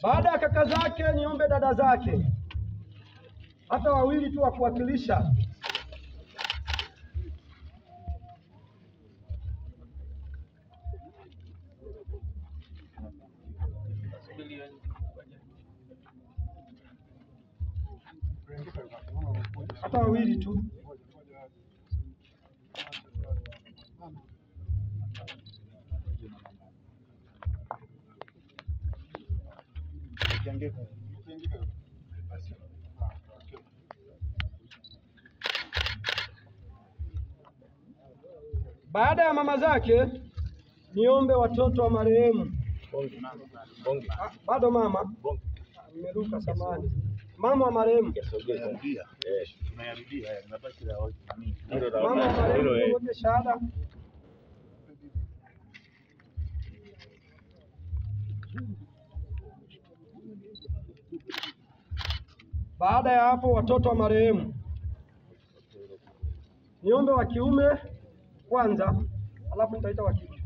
Baada ya kaka zake, niombe dada zake, hata wawili tu wa kuwakilisha. Hata wawili tu. Baada ya mama zake, niombe watoto wa marehemu. Bado mama. Nimeruka samani. Mama wa marehemu. Tunayarudia haya, tunabaki la nini? Mama wa marehemu wote shahada. Baada ya hapo, watoto wa marehemu, niombe wa kiume kwanza, alafu nitaita wa kike.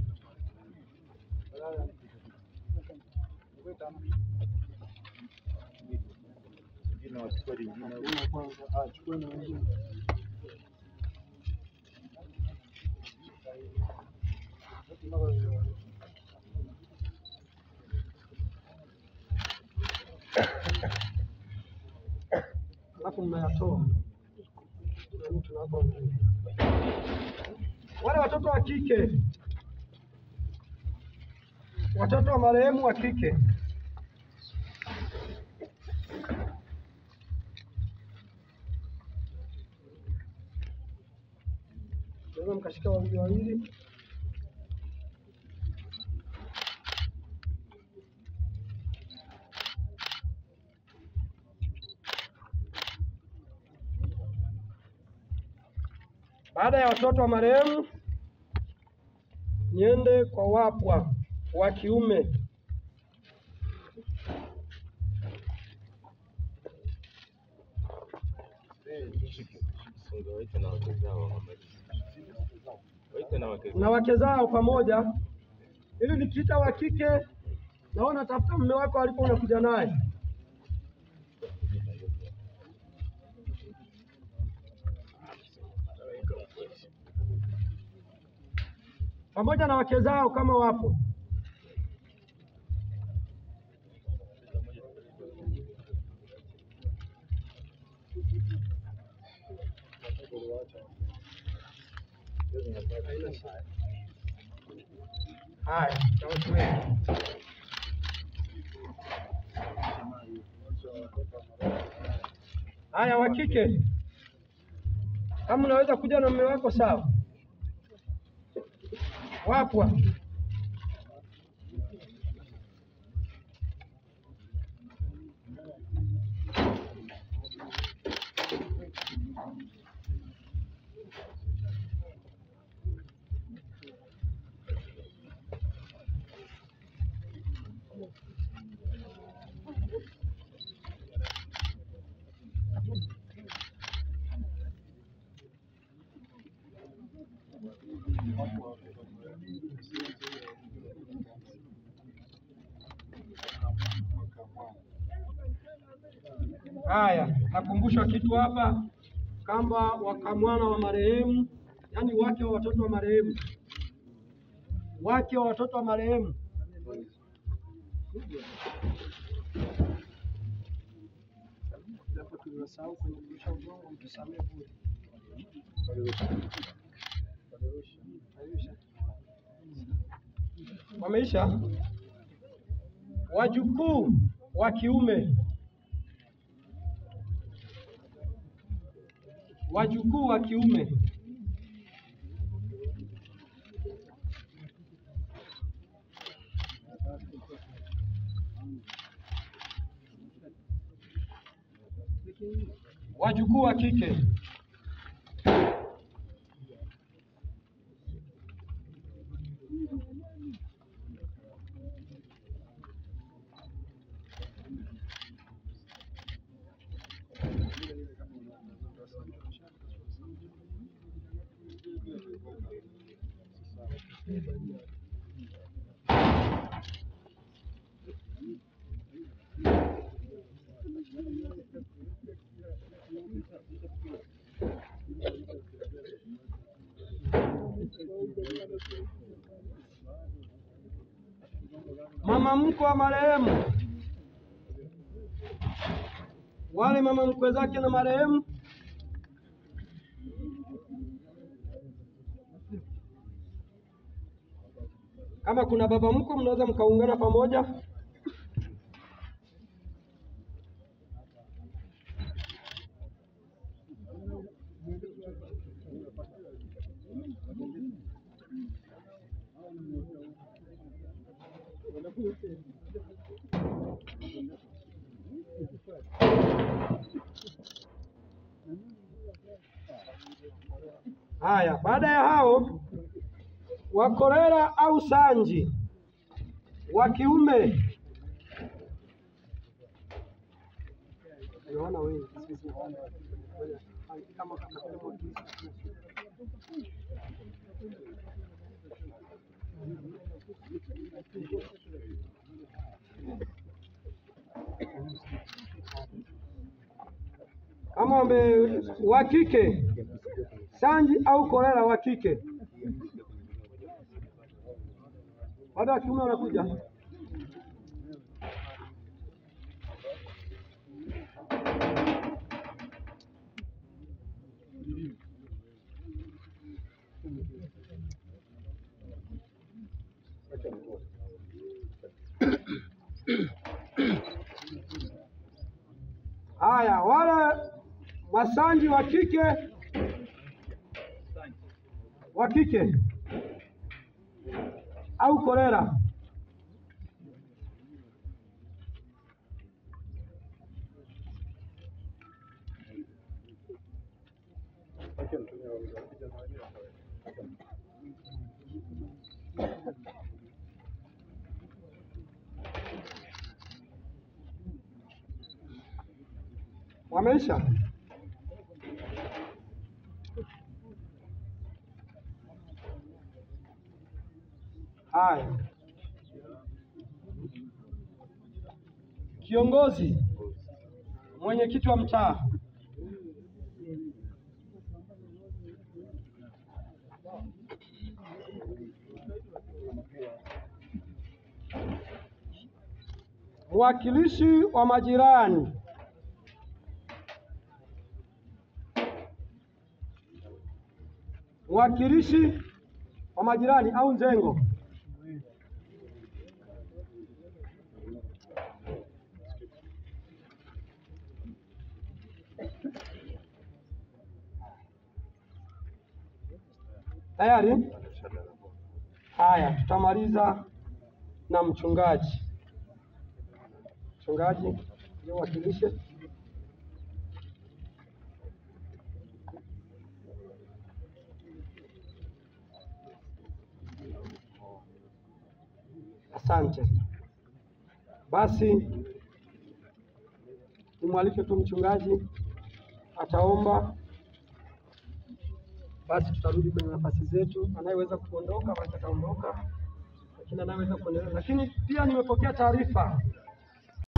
Alafu mnayatoa wale watoto wa kike, watoto wa marehemu wa kike. Naweza mkashika wawili wawili. Baada ya watoto wa marehemu, niende kwa wapwa wa kiume. Na wake zao pamoja, ili nikiita wa kike, naona tafuta mume wako alipo unakuja naye. Pamoja na wake zao kama wapo. Haya, haya wa kike, kama unaweza kuja na mume wako sawa. Wapwa haya, nakumbushwa kitu hapa, kamba wakamwana wa marehemu, yani wake wa watoto wa marehemu, wake wa watoto wa marehemu wameisha. Wajukuu wa kiume, wajukuu wa kiume, wajukuu wa kike, mama mkwe wa marehemu, wale mama mkwe zake na marehemu, kama kuna baba mkwe mnaweza mkaungana pamoja. Haya, baada ya hao wakorera au sanji wa kiume, unaona wewe kama kama wa kike, sanji au korera wa kike, baada ya kiume wanakuja. Haya, wale masanji wa kike wa kike au kolera? Wameisha? Haya. Kiongozi, mwenyekiti wa mtaa, mwakilishi wa majirani, mwakilishi wa majirani au Nzengo. Tayari? Haya, tutamaliza na mchungaji. Mchungaji, ndio wakilishe. Asante. Basi nimwalike tu mchungaji, ataomba. Basi tutarudi kwenye nafasi zetu. Anayeweza kuondoka basi ataondoka, lakini anayeweza kuendelea. Lakini pia nimepokea taarifa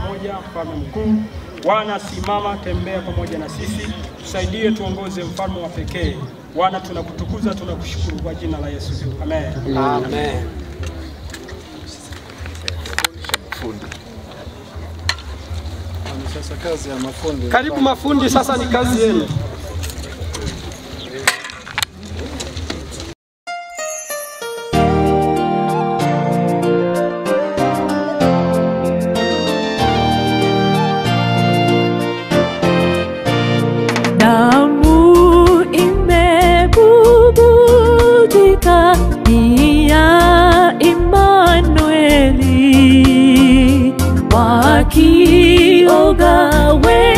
moja, mfalme mkuu, Bwana simama, tembea pamoja na sisi, tusaidie, tuongoze, mfalme wa pekee. Bwana tunakutukuza, tunakushukuru kwa jina la Yesu. Amen. Amen. Sasa kazi ya mafundi. Karibu mafundi, sasa ni kazi yenu. Damu imebubujika ni ya Immanueli, wakioga we